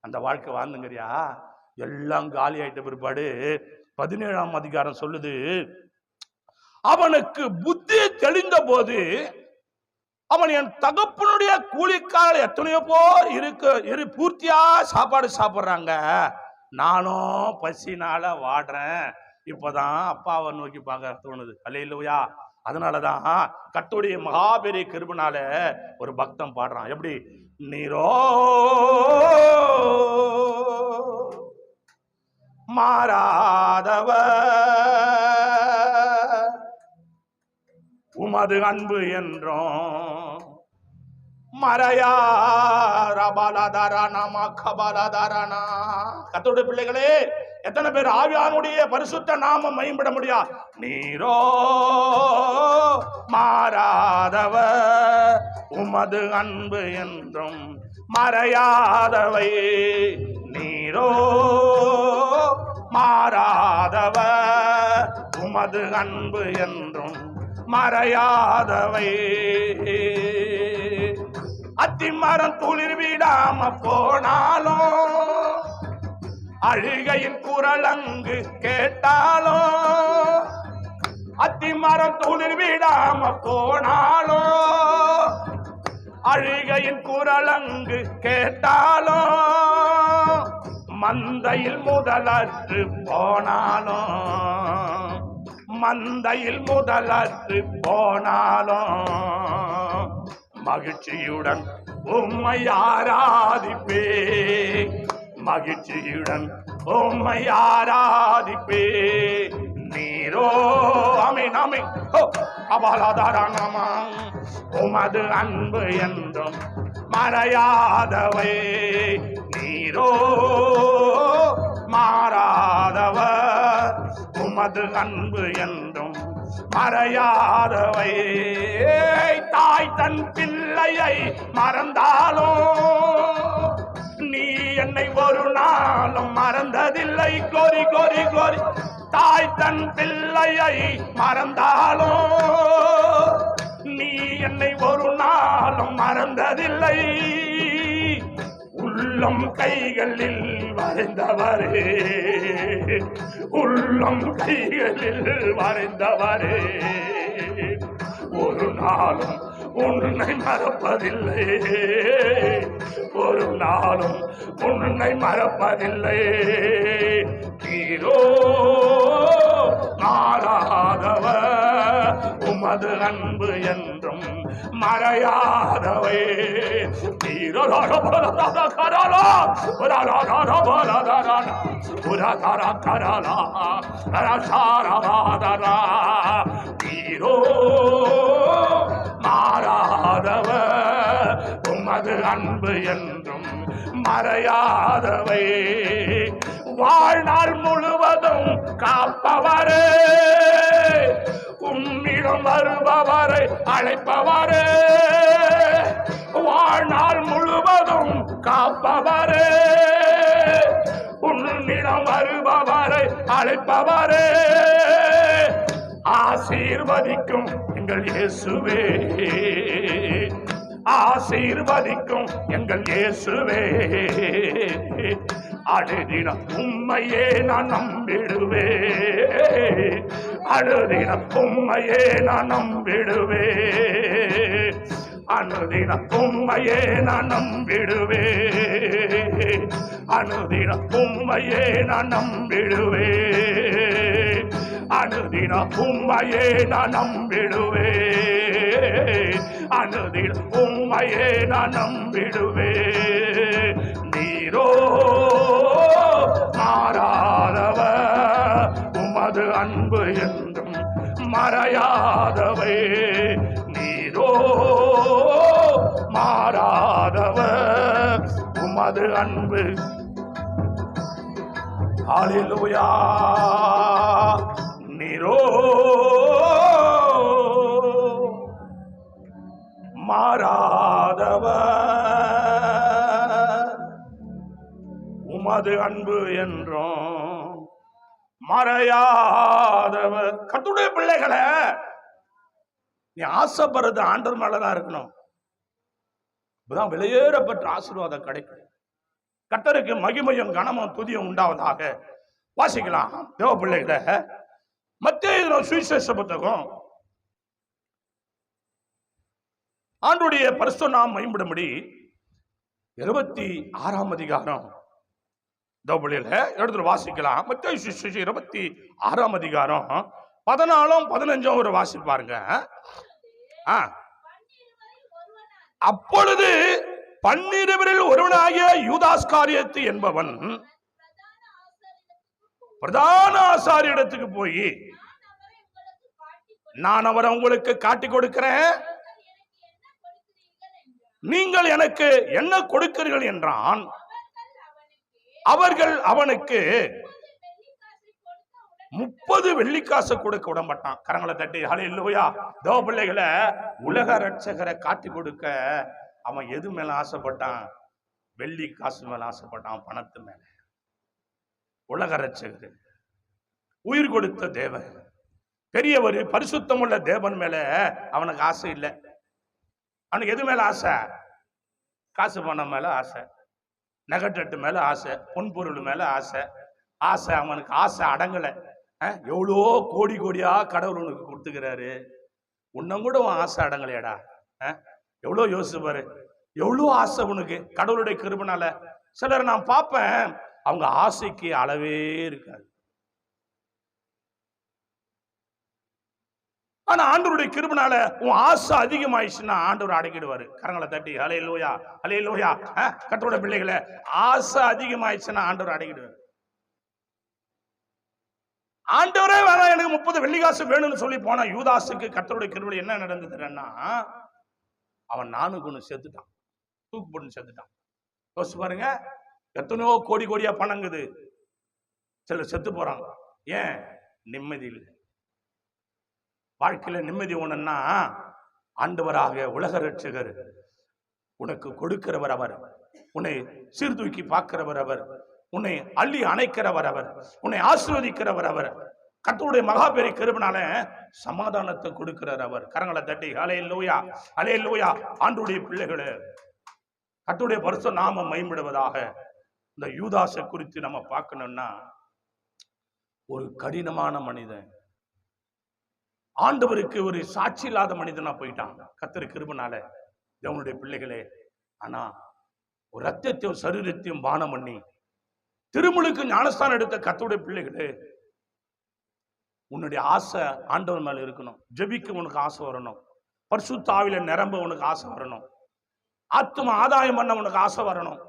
அந்த வாழ்க்கை வாழ்ந்துங்கறியா? எல்லாம் காலி ஆயிட்ட பிற்பாடு 17ஆம் அதிகாரம் சொல்லுது, அவனுக்கு புத்தி தெளிந்த போது அவன் என் தகப்பனுடைய கூலிக்கார எத்தனையோ போர் பூர்த்தியா சாப்பாடு சாப்பிட்றாங்க, நானும் பசினால வாடுறேன். இப்பதான் அப்பாவை நோக்கி பார்க்க தோணுது. ஹல்லேலூயா. அதனாலதான் கர்த்தருடைய மகாபெரிய கிருபைனால ஒரு பக்தன் பாடுறான். எப்படி? நீரோ மாறாதவ, உமது அன்பு என்றோம் மறையாரபலதரணமா கபலதரணா. கர்த்தருடைய பிள்ளைகளே, எத்தனை பேர் ஆவியானுடைய பரிசுத்த நாமம் மகிமைப்பட முடியா? நீரோ மாறாதவ, உமது அன்பு என்றும் மறையாதவை. நீரோ மாறாதவ, உமது அன்பு என்றும் மறையாதவை. அத்திமரம் துளிர் விடாம போனாலும், அழுகையின் குரல் அங்கு கேட்டாலும், அத்திமரம் துளிர் விடாம போனாலும், அழுகையின் குரல் அங்கு கேட்டாலும், மந்தையில் முதலற்று போனாலும், மந்தையில் முதலற்று போனாலும், மகிழ்ச்சியுடன் உம்மை ஆராதிப்பே, மகிழ்ச்சியுடன் உம்மை ஆராதிப்பே நீரோ அமீன் அமீன் அபாலாதாரானமா உமது அன்பு என்றும் மறையாதவை நீரோ மாறாதவர் உமது அன்பு என்றும் மறையாதவை தாய் தன் பிள்ளையை மறந்தாலோ நீ என்னை ஒரு நாளும் மறந்ததில்லை கோரி கோரி கோரி தாய் தன் பிள்ளையை மறந்தாலோ நீ என்னை ஒரு நாளும் மறந்ததில்லை உள்ளம் கைகளில் வரைந்தவரே உள்ளம் கைகளில் வரைந்தவரே ஒரு நாளும் உன்னை மறப்பதில்லை ஒரு நாளும் உன்னை மறப்பதில்லை நீரோ மாறாதவர் உமது அன்பு என்றும் மறையாதவை நீரோ நீரோ மாறாதவர் உமது அன்பு என்றும் மறையாதவை வாழ்நாள் முழுவதும் காப்பவரே உம்மிடம் வருபவரை அழைப்பவரே வாழ்நாள் முழுவதும் காப்பவரே உன்னிடம் வருபவரை அழைப்பவரே ஆசீர்வதிக்கும் எங்கள் இயேசுவே ஆசீர்வதிக்கும் எங்கள் இயேசுவே அழுதின உம்மையே நான் நம்பிடுவே அழுதின உம்மையே நான் நம்பிடுவே அனுதின உம்மையே நான் நம்பிடுவே அனுதின உம்மையே நான் நம்பிடுவே அனுதின உம்மையே நான் நம்பிடுவே அனுதின உம்மையே நான் நம்பிடுவே நீரோ மாறாதவர் உமது அன்பு என்றும் மறையாதவை நீரோ மாறாதவர் உமது அன்பு ஹல்லேலூயா நீரோ மாறாதவர் உமது அன்பு என்றும் மறையாதவர் கர்த்தருடைய பிள்ளைகளை நீ ஆசைப்படுறது ஆண்டவர் மேலதான் இருக்கணும். இப்பதான் வெளியேறப்பட்ட ஆசீர்வாதம் கிடைக்கும். கர்த்தருக்கு மகிமையும் கனமும் துதியும் உண்டாவதாக. வாசிக்கலாம் தேவ பிள்ளைகளை. மத்தேயு சுவிசேஷ புத்தகம் ஆண்டுடைய பரிசுத்த நாமம் மகிமைப்படும்படி 26ஆம் அதிகாரம் தேவ பிள்ளைகளை இடத்துல வாசிக்கலாம். மத்தேயு சுவிசேஷம் 26ஆம் அதிகாரம் 14 15 ஒரு வாசிப்பாருங்க. அப்பொழுது 12 ஒருவனாகிய யூதாஸ்காரியத்து என்பவன் பிரதான ஆசாரியரிடத்துக்கு போய் நான் அவரை உங்களுக்கு காட்டி கொடுக்கிறேன், நீங்கள் எனக்கு என்ன கொடுக்கிறீர்கள் என்றான். அவர்கள் அவனுக்கு 30 வெள்ளிக்காசு கொடுக்க விடமாட்டான். கரங்களை தட்டி ஹல்லேலூயா. தேவ பிள்ளைகளை உலக ரட்சகரை காட்டி கொடுக்க அவன் எது மேல ஆசைப்பட்டான்? வெள்ளி காசு மேல ஆசைப்பட்டான், பணத்து மேல. உலக ரட்சகர் உயிர் கொடுத்த தேவன், பெரியவர், பரிசுத்தமுள்ள தேவன் மேல அவனுக்கு ஆசை இல்லை. அவனுக்கு எது மேல ஆசை? காசு பணம் மேல ஆசை, நகட்டட்டு மேல ஆசை, பொன்பொருள் மேல ஆசை. ஆசை அவனுக்கு ஆசை அடங்கலை. எவ்வளோ கோடி கோடியா கடவுள் உனக்கு கொடுத்துக்கிறாரு, உன்னம் கூட உன் ஆசை அடங்கலையடா. எவ்வளோ யோசிச்சு பாரு, எவ்வளோ ஆசை உனக்கு கடவுளுடைய கிருபைனால. சிலர் நான் பார்ப்பேன், அவங்க ஆசைக்கு அளவே இருக்காது. ஆனா ஆண்டவருடைய கிருபைனால உன் ஆசை அதிகமாயிடுச்சுன்னா ஆண்டவர் அடக்கிடுவாரு. கரங்களை தட்டி ஹல்லேலூயா ஹல்லேலூயா. கர்த்தருடைய பிள்ளைகளை, ஆசை அதிகமாயிடுச்சுன்னா ஆண்டவர் அடக்கிடுவாரு. ஆண்டவரே வேணாம், எனக்கு 30 வெள்ளிக்காசு வேணும்னு சொல்லி போனா யூதாசுக்கு கர்த்தருடைய கிருபையில என்ன நடந்ததுன்னா, அவன் 4 ஒண்ணு செத்துட்டான், தூக்கு போட்டு செத்துட்டான். யோசிச்சு பாருங்க, எத்தனையோ கோடி கோடியா பணங்குது, சில செத்து போறாங்க. ஏன்? நிம்மதி இல்லை. வாழ்க்கையில நிம்மதி ஒண்ணுன்னா ஆண்டவராக உலக ரட்சகர் உனக்கு கொடுக்கிறவர் அவர், உன்னை சீர்தூக்கி பார்க்கிறவர் அவர், உன்னை அள்ளி அணைக்கிறவர் அவர், உன்னை ஆசீர்வதிக்கிறவர் அவர். கர்த்தருடைய மகா பெரிய கிருபையினால சமாதானத்தை கொடுக்கிறார் அவர். கரங்களை தட்டி ஹல்லேலூயா, ஹல்லேலூயா. ஆண்டவருடைய பிள்ளைகளே, கர்த்தருடைய பரிசுத்த நாமம் மகிமைப்படுவதாக. இந்த யூதாசை குறித்து நம்ம பார்க்கணும்னா, ஒரு கடினமான மனிதன், ஆண்டவருக்கு ஒரு சாட்சி இல்லாத மனிதனா போயிட்டான் கர்த்தர் கிருபையினால. தேவனுடைய பிள்ளைகளே, ஆனா ஒரு ரத்தத்தையும் சரீரத்தையும் பானம் பண்ணி திருமுழுக்கு ஞானஸ்தானம் எடுத்த கர்த்தருடைய பிள்ளைகளே, உன்னுடைய ஆசை ஆண்டவர் மேல இருக்கணும். ஜெபிக்க உனக்கு ஆசை வரணும், பரிசுத்த ஆவியில நிரம்ப உனக்கு ஆசை வரணும், ஆத்தும ஆதாயம் பண்ண உனக்கு ஆசை வரணும்.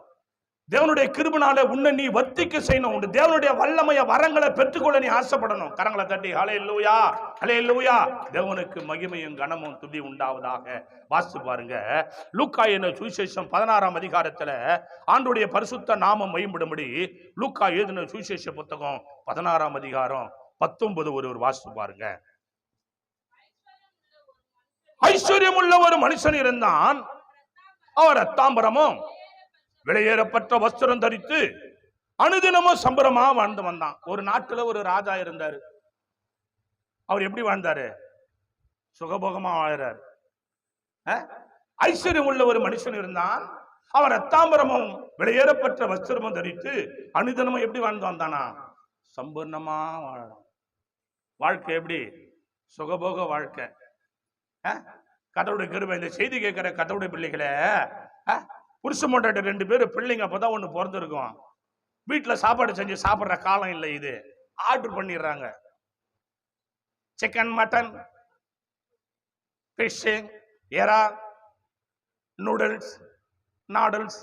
தேவனுடைய கிருபையினால உன்னை நீ வர்த்திக்க செய்யணும். உன் தேவனுடைய வல்லமைய வரங்களை பெற்றுக்கொள்ள நீ ஆசைப்படணும். கரங்களை தட்டி ஹல்லேலூயா, ஹல்லேலூயா. தேவனுக்கு மகிமையும் கனமும் துதி உண்டாவதாக. வாசித்து பாருங்க, லூக்கா என்ற சுவிசேஷம் 16ஆம் அதிகாரத்துல ஆண்டவருடைய பரிசுத்த நாமம் மகிமைப்படும்படி லூக்கா எழுதின சுவிசேஷ புத்தகம் 16ஆம் அதிகாரம் 19 ஒரு வாசித்து பாருங்க. ஐஸ்வர்யம் உள்ள ஒரு மனுஷன் இருந்தான். அவர் ரத்தாம்பரமும் விலையேறப்பட்ட வஸ்திரம் தரித்து அனுதினமும் சம்பரமா வாழ்ந்து வந்தான். ஒரு நாட்டுல ஒரு ராஜா இருந்தாரு. அவர் எப்படி வாழ்ந்தாரு? சுகபோகமா வாழறாரு. ஐஸ்வர்யம் உள்ள ஒரு மனுஷன் இருந்தான். அவன் ரத்தாம்பரமும் விலையேறப்பட்ட வஸ்திரமும் தரித்து அனுதினமும் எப்படி வாழ்ந்து வந்தானா? சம்பூர்ணமா வாழலாம். வாழ்க்கை எப்படி? சுகபோக வாழ்க்கை. கர்த்தருடைய கிருபை. இந்த செய்தி கேட்கிற கர்த்தருடைய பிள்ளைகளை, புருஷ பொண்டாட்டி 2 பேரும் பிள்ளைங்க அப்பதான் ஒண்ணு பிறந்திருக்கும். வீட்டுல சாப்பாடு செஞ்சு சாப்பிடுற காலம் இல்லை இது. ஆர்டர் பண்ணிடுறாங்க. சிக்கன், மட்டன், ஃபிஷ், எறா, நூடுல்ஸ், நாடுல்ஸ்,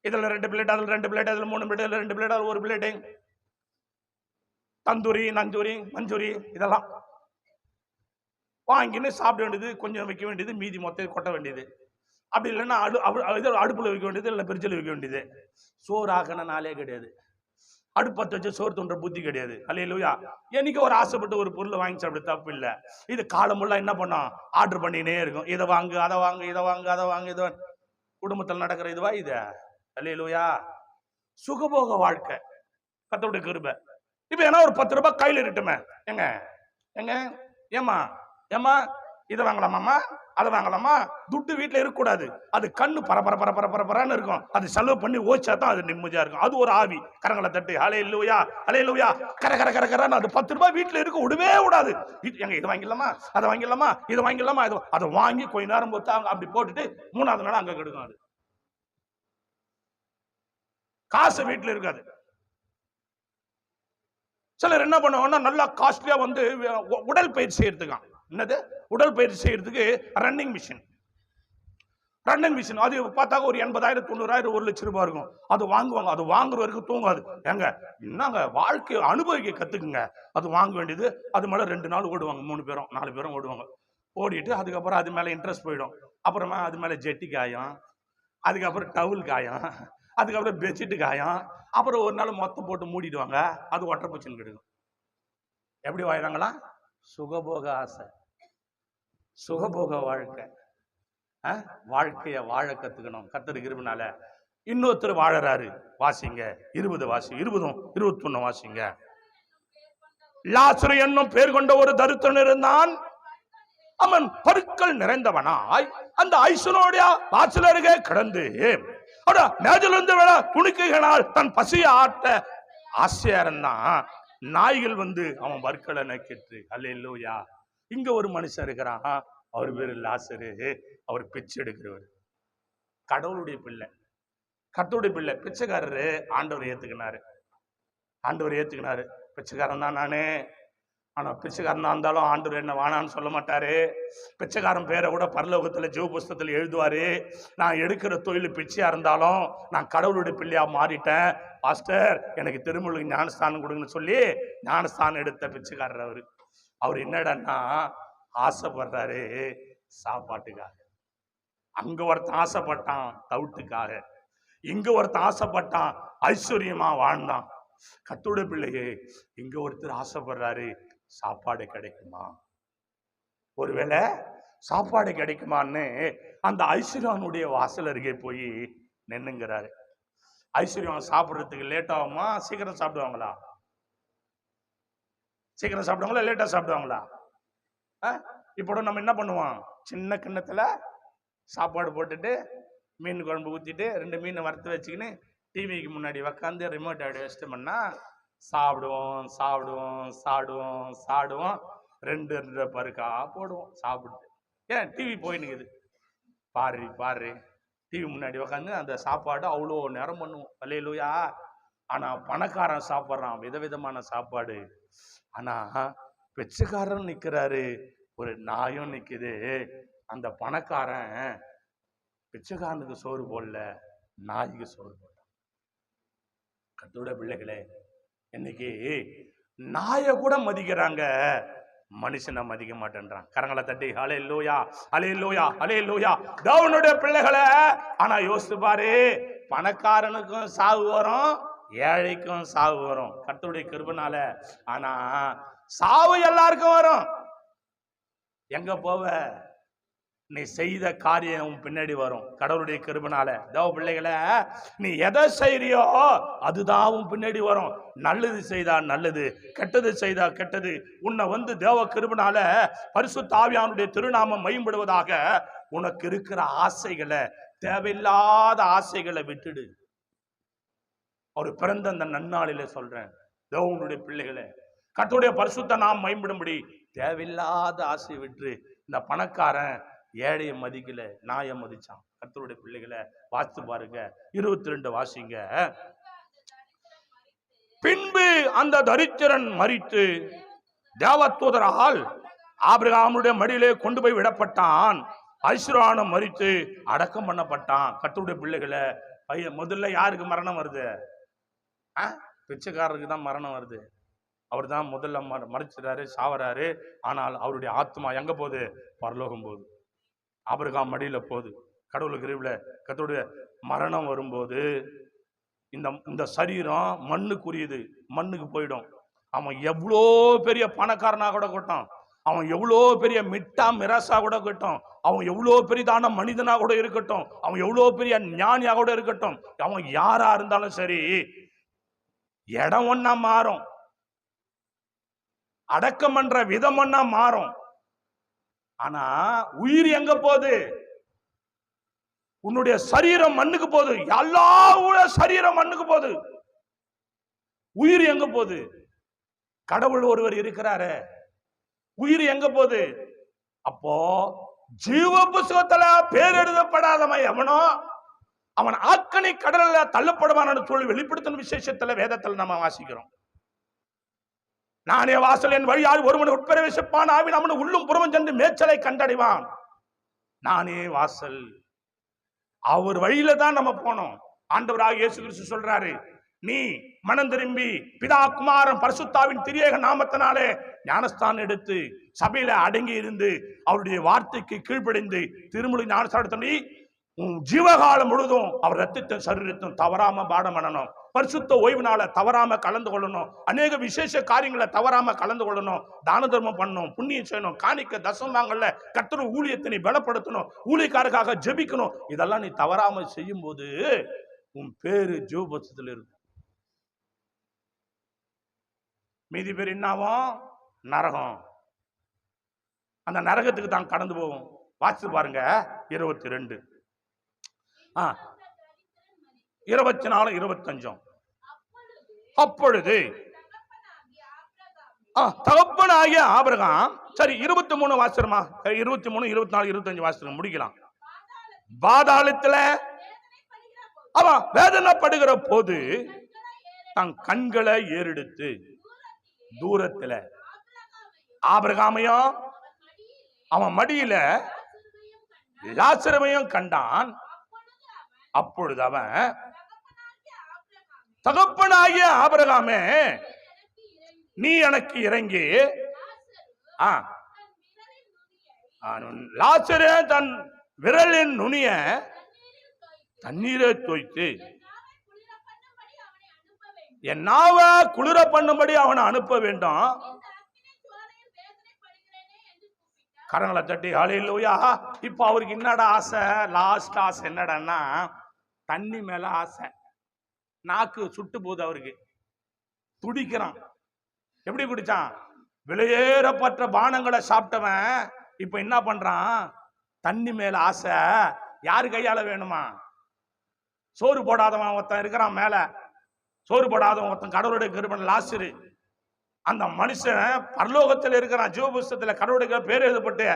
இதுல 2 பிளேட், அதுல 2 பிளேட், அதுல 3 பிளேட், 2 பிளேட், அதுல 1 பிளேட், தந்தூரி, நஞ்சூரி, மஞ்சூரி, இதெல்லாம் வாங்கின்னு சாப்பிட வேண்டியது. கொஞ்சம் வைக்க வேண்டியது, மீதி மொத்தம் கொட்ட வேண்டியது. அப்படி இல்லைன்னா அடுப்புல வைக்க வேண்டியது, இல்லை பிரிட்ஜில் வைக்க வேண்டியது. சோறு ஆக்கின நாளே கிடையாது. அடுப்பத்தை வச்சு சோறு தோன்ற புத்தி கிடையாது. ஹல்லேலூயா. என்னைக்கு ஒரு ஆசைப்பட்டு ஒரு பொருளை வாங்கி சாப்பிட தப்பு இல்லை. இது காலமுள்ள என்ன பண்ணோம்? ஆர்டர் பண்ணினே இருக்கும். இதை வாங்கு, அதை வாங்கு, இதை வாங்கு, அதை வாங்கு, இதை குடும்பத்தில் நடக்கிற இதுவா இது? ஹல்லேலூயா. சுகபோக வாழ்க்கை, கர்த்தருடைய கிருபை. இப்ப ஏன்னா ஒரு 10 ரூபாய் கையில் இருக்கட்டுமே, எங்க எங்க ஏமா ஏமா இதை வாங்கலாமாம்மா, அதை வாங்கலாமா? துட்டு வீட்டுல இருக்கக்கூடாது. அது கண்ணு பரபர பரபர பரபரன்னு இருக்கும். அது செலவு பண்ணி ஓச்சா தான் அது நிம்மதியா இருக்கும். அது ஒரு ஆவி. கரங்களை தட்டி ஹல்லேலூயா, ஹல்லேலூயா. கர கர கர கரன்னு அது 10 ரூபாய் வீட்டுல இருக்க விடவே கூடாது. எங்க இதை வாங்கிடலாமா, அதை வாங்கிடலாமா, இதை வாங்கிடலாமா, அதை வாங்கி கொஞ்ச நேரம் போட்டு அப்படி போட்டுட்டு 3ஆவது நாள் அங்க கெடுக்கும். அது காசு வீட்டுல இருக்காது. சிலர் என்ன பண்ணுவாங்கன்னா, நல்லா காஸ்ட்லியா வந்து உடல் பயிற்சி செய்யறதுக்கான். என்னது? உடல் பயிற்சி செய்யறதுக்கு ரன்னிங் மிஷின். ரன்னிங் மிஷின் அது பார்த்தா ஒரு 80,000, 90,000, 1 லட்சம் ரூபாய் இருக்கும். அது வாங்குவாங்க. அது வாங்குற வரைக்கும் தூங்காது. ஏங்க என்னங்க, வாழ்க்கை அனுபவிக்க கத்துக்குங்க. அது வாங்க வேண்டியது. அது மேல 2 நாள் ஓடுவாங்க. 3 பேரும் 4 பேரும் ஓடுவாங்க. ஓடிட்டு அதுக்கப்புறம் அது மேல இன்ட்ரெஸ்ட் போயிடும். அப்புறமா அது மேல ஜெட்டி காயம், அதுக்கப்புறம் டவுல் காயம், அதுக்கப்புறம் பெட்ஷீட் காயம். அப்புறம் ஒரு நாள் மொத்தம் போட்டு மூடிடுவாங்க. அது ஒட்டப்பூச்சின்னு கிடைக்கும். எப்படி வாழறாங்களா? சுகபோக ஆசை, சுகபோக வாழ்க்கை. வாழ்க்கைய வாழ கத்துக்கணும் கர்த்தர் கிருபையினால. இன்னொருத்தர் வாழறாரு. வாசிங்க 20 வாசி, 20, 21 வாசிங்க. லாசரு என்னும் பேர் கொண்ட ஒரு தரித்திரன் இருந்தான். அவன் பருக்கள் நிறைந்தவனாய் அந்த ஐசனோடைய வாசல் அருகே கிடந்து மேஜிலிருந்து விழ துணிக்கைகளால் தன் பசியை ஆட்ட ஆசையா இருந்தான். நாய்கள் வந்து அவன் பற்களை நக்கிட்டு. அல்லேலூயா. இங்க ஒரு மனுஷன் இருக்கிறான். அவர் பேரு லாசரு. அவர் பிச்சை எடுக்கிறவர். கடவுளுடைய பிள்ளை, கர்த்தருடைய பிள்ளை. பிச்சைக்காரரு ஆண்டவர் ஏத்துக்கினாரு. ஆண்டவர் ஏத்துக்கினாரு. பிச்சைக்காரன் தான் நானே, ஆனா பிச்சைக்காரனா இருந்தாலும் ஆண்டவர் என்ன வானான்னு சொல்ல மாட்டாரு. பிச்சைக்காரன் பேரை கூட பரலோகத்துல ஜீவ புஸ்தகத்துல எழுதுவாரு. நான் எடுக்கிற தொழில் பிச்சையா இருந்தாலும் நான் கடவுளுடைய பிள்ளையா மாறிட்டேன். பாஸ்டர் எனக்கு திருமுழுக்கு ஞானஸ்தானம் கொடுங்கன்னு சொல்லி ஞானஸ்தானம் எடுத்த பிச்சைக்காரர் அவரு. அவர் என்னடன்னா ஆசைப்படுறாரு சாப்பாட்டுக்காக. அங்க ஒருத்தன் ஆசைப்பட்டான் தவிட்டுக்காக, இங்க ஒருத்தன் ஆசைப்பட்டான் ஐஸ்வர்யமா வாழ்ந்தான். கர்த்தருடைய பிள்ளையே, இங்க ஒருத்தர் ஆசைப்படுறாரு சாப்பாடு கிடைக்குமா, ஒருவேளை சாப்பாடு கிடைக்குமான்னு அந்த ஐஸ்வர்யானுடைய வாசல் அருகே போய் நின்னுங்கிறாரு. ஐஸ்வர்யம் சாப்பிடுறதுக்கு லேட் ஆகுமா, சீக்கிரம் சாப்பிடுவாங்களா? சீக்கிரம் சாப்பிடுவாங்களா லேட்டா சாப்பிடுவாங்களா? இப்போ நம்ம என்ன பண்ணுவோம், சின்ன கிண்ணத்துல சாப்பாடு போட்டுட்டு மீன் குழம்பு ஊற்றிட்டு 2 மீனை வறுத்து வச்சுக்கின்னு டிவிக்கு முன்னாடி உக்காந்து ரிமோட் ஆடி வச்சுட்டு பண்ணா சாப்பிடுவோம் சாப்பிடுவோம் சாப்பிடுவோம் சாப்பிடுவோம் 2 பருக்கா போடுவோம் சாப்பிட்டு. ஏன் டிவி போயின்னுக்குது பாரு பாரு, டிவி முன்னாடி உக்காந்து அந்த சாப்பாடு அவ்வளோ நேரம் பண்ணுவோம். அல்லேலூயா. ஆனா பணக்காரன் சாப்பிட்றான் விதவிதமான சாப்பாடு. ஆனா பிச்சைக்காரன் நிக்கிறாரு, ஒரு நாயும் நிக்குது. அந்த பணக்காரன் பிச்சைக்காரனுக்கு சோறு போடல, நாய்க்கு சோறு போட்டான். கர்த்தருடைய பிள்ளைகளே, இன்னைக்கு நாயை கூட மதிக்கிறாங்க, மனுஷனை மதிக்க மாட்டேன்றான். கரங்களை தட்டி ஹல்லேலூயா ஹல்லேலூயா ஹல்லேலூயா. தேவனுடைய பிள்ளைகளை, ஆனா யோசித்து பாரு, பணக்காரனுக்கும் சாவு வரும், ஏழைக்கும் சாவு வரும் கர்த்தருடைய கிருபைனால. ஆனா சாவு எல்லாருக்கும் வரும். எங்க போவ, நீ செய்த காரியம் பின்னாடி வரும் கடவுளுடைய கிருபைனால. தேவ பிள்ளைகளை, நீ எதை செய்யறியோ அதுதான் பின்னாடி வரும். நல்லது செய்தா நல்லது, கெட்டது செய்தா கெட்டது. உன்னை தேவ கிருபைனால பரிசுத்த ஆவியானுடைய திருநாமம் மகிமைப்படுவதாக உனக்கு இருக்கிற ஆசைகளை, தேவையில்லாத ஆசைகளை விட்டுடு. அவர் பிறந்த அந்த நன்னாளில சொல்றேன், தேவனுடைய பிள்ளைகளை, கர்த்தருடைய பரிசுத்த நாம் மகிமைப்படும்படி தேவையில்லாத ஆசையை விட்டு. இந்த பணக்காரன் ஏழையை மதிக்கல, நாயை மதிச்சான். கர்த்தருடைய பிள்ளைகளை வாசித்து பாருங்க, 22 வாசிங்க. பின்பு அந்த தரித்திரன் மரித்து தேவதூதரால் ஆபிரகாமுடைய மடியிலே கொண்டு போய் விடப்பட்டான். ஐஸ்வர்யான் மரித்து அடக்கம் பண்ணப்பட்டான். கர்த்தருடைய பிள்ளைகளை, முதல்ல யாருக்கு மரணம் வருது? பிச்சைக்காரருக்கு தான் மரணம் வருது. அவர் தான் முதல்ல மறிச்சிடாரு, சாவறாரு. ஆனால் அவருடைய ஆத்மா எங்க போகுது? பரலோகம் போகுது, ஆபிரகாம் மடியில போகுது. கடவுளுக்கு கிருபையில கர்த்தருடைய மரணம் வரும்போது இந்த சரீரம் மண்ணுக்குரியது, மண்ணுக்கு போயிடும். அவன் எவ்வளோ பெரிய பணக்காரனா கூட கொட்டும், அவன் எவ்வளோ பெரிய மிட்டா மிராசா கூட இருக்கட்டும், அவன் எவ்வளோ பெரிதான மனிதனா கூட இருக்கட்டும், அவன் எவ்வளோ பெரிய ஞானியா கூட இருக்கட்டும், அவன் யாரா இருந்தாலும் சரி, இடம் ஒன்னா மாறும், அடக்கம் பண்ற விதம் ஒன்னா மாறும். ஆனா உயிர் எங்க போகுது? உன்னுடைய சரீரம் மண்ணுக்கு போகுது. எல்லா சரீரம் மண்ணுக்கு போகுது, உயிர் எங்க போகுது? கடவுள் ஒருவர் இருக்கிறாரு, உயிர் எங்க போகுது? அப்போ ஜீவ புஸ்தகத்துல பேர் எழுதப்படாதவன் எவனோ அவன் ஆக்கணி கடல்ல தள்ளப்படுவான்னு சொல்லி வெளிப்படுத்தும் விசேஷத்துல வேதத்துல நம்ம வாசிக்கிறோம். நானே வாசல், என் வழியால் ஒருவன் உட்பிரவேசிப்பான், ஆவின் அவன் உள்ளும் புறமும் சென்று மேய்ச்சலை கண்டடைவான். நானே வாசல். அவர் வழியில தான் நம்ம போனோம். ஆண்டவராக இயேசு கிறிஸ்து சொல்றாரு, நீ மனம் திரும்பி பிதா குமாரன் பரிசுத்தாவின் திரியேக நாமத்தினாலே ஞானஸ்தானம் எடுத்து சபையில அடங்கி இருந்து அவருடைய வார்த்தைக்கு கீழ்ப்படிந்து திருமுழுக்கு ஞானஸ்தானத்தை உன் ஜீவகாலம் முழுதும் அவர் ரத்தத்தின் சரீரத்தும் தவறாம பாடம் பண்ணணும். பரிசுத்த ஓய்வுனால தவறாம கலந்து கொள்ளணும். அநேக விசேஷ காரியங்களை தவறாம கலந்து கொள்ளணும். தான தர்மம் பண்ணணும், புண்ணியம் செய்யணும், காணிக்க தசமாங்கல்ல கர்த்தர் ஊழியத்தை நீ பலப்படுத்தணும், ஊழியக்காரருக்காக ஜெபிக்கணும். இதெல்லாம் நீ தவறாம செய்யும் போது உன் பேரு ஜீவபட்சத்தில் இருக்கும். மீதி பேர் என்னாவும் நரகம். அந்த நரகத்துக்கு தான் கடந்து போகும். வாசித்து பாருங்க 22 24 25. அப்பொழுது தகப்பனாகிய ஆபிரகாம், சரி 23 வாசிக்கிறமா, 23 24 25 வாசிக்கிறோம், முடிக்கலாம். பாதாளத்துல அவன் வேதனைப்படுகிற போது தன் கண்களை ஏறெடுத்து தூரத்துல ஆபிரகாமையும் அவன் மடியில லாசருவையும் கண்டான். அப்பொழுது அவன், தகப்பனாகிய ஆபிரகாமே, நீ எனக்கு இறங்கி லாசரு தன் விரலின் நுனிய தண்ணீரை தோய்த்து என் நாவ குளிர பண்ணும்படி அவனை அனுப்ப வேண்டும். கரங்களை தட்டி ஹல்லேலூயா. இப்ப அவருக்கு என்னடா ஆசை? லாஸ்ட் ஆசை என்னடான்னா தண்ணி மேல ஆசை. நாக்கு சுட்டு போகுது, அவருக்கு துடிக்கிறான். எப்படி குடிச்சான்? விலையேறப்பட்ட பானங்களை சாப்பிட்டவன் இப்ப என்ன பண்றான்? தண்ணி மேல ஆசை. யாரு கையால வேணுமா? சோறு போடாதவன் ஒருத்தன் இருக்கிறான் மேல, சோறு போடாதவன் ஒருத்தன் கடவுளுடைய கிருபையினால லாசரு. அந்த மனுஷன் பரலோகத்தில் இருக்கிறான். ஜீவபுஸ்தகத்துல கடவுளுடைய பேர் எழுதப்பட்டு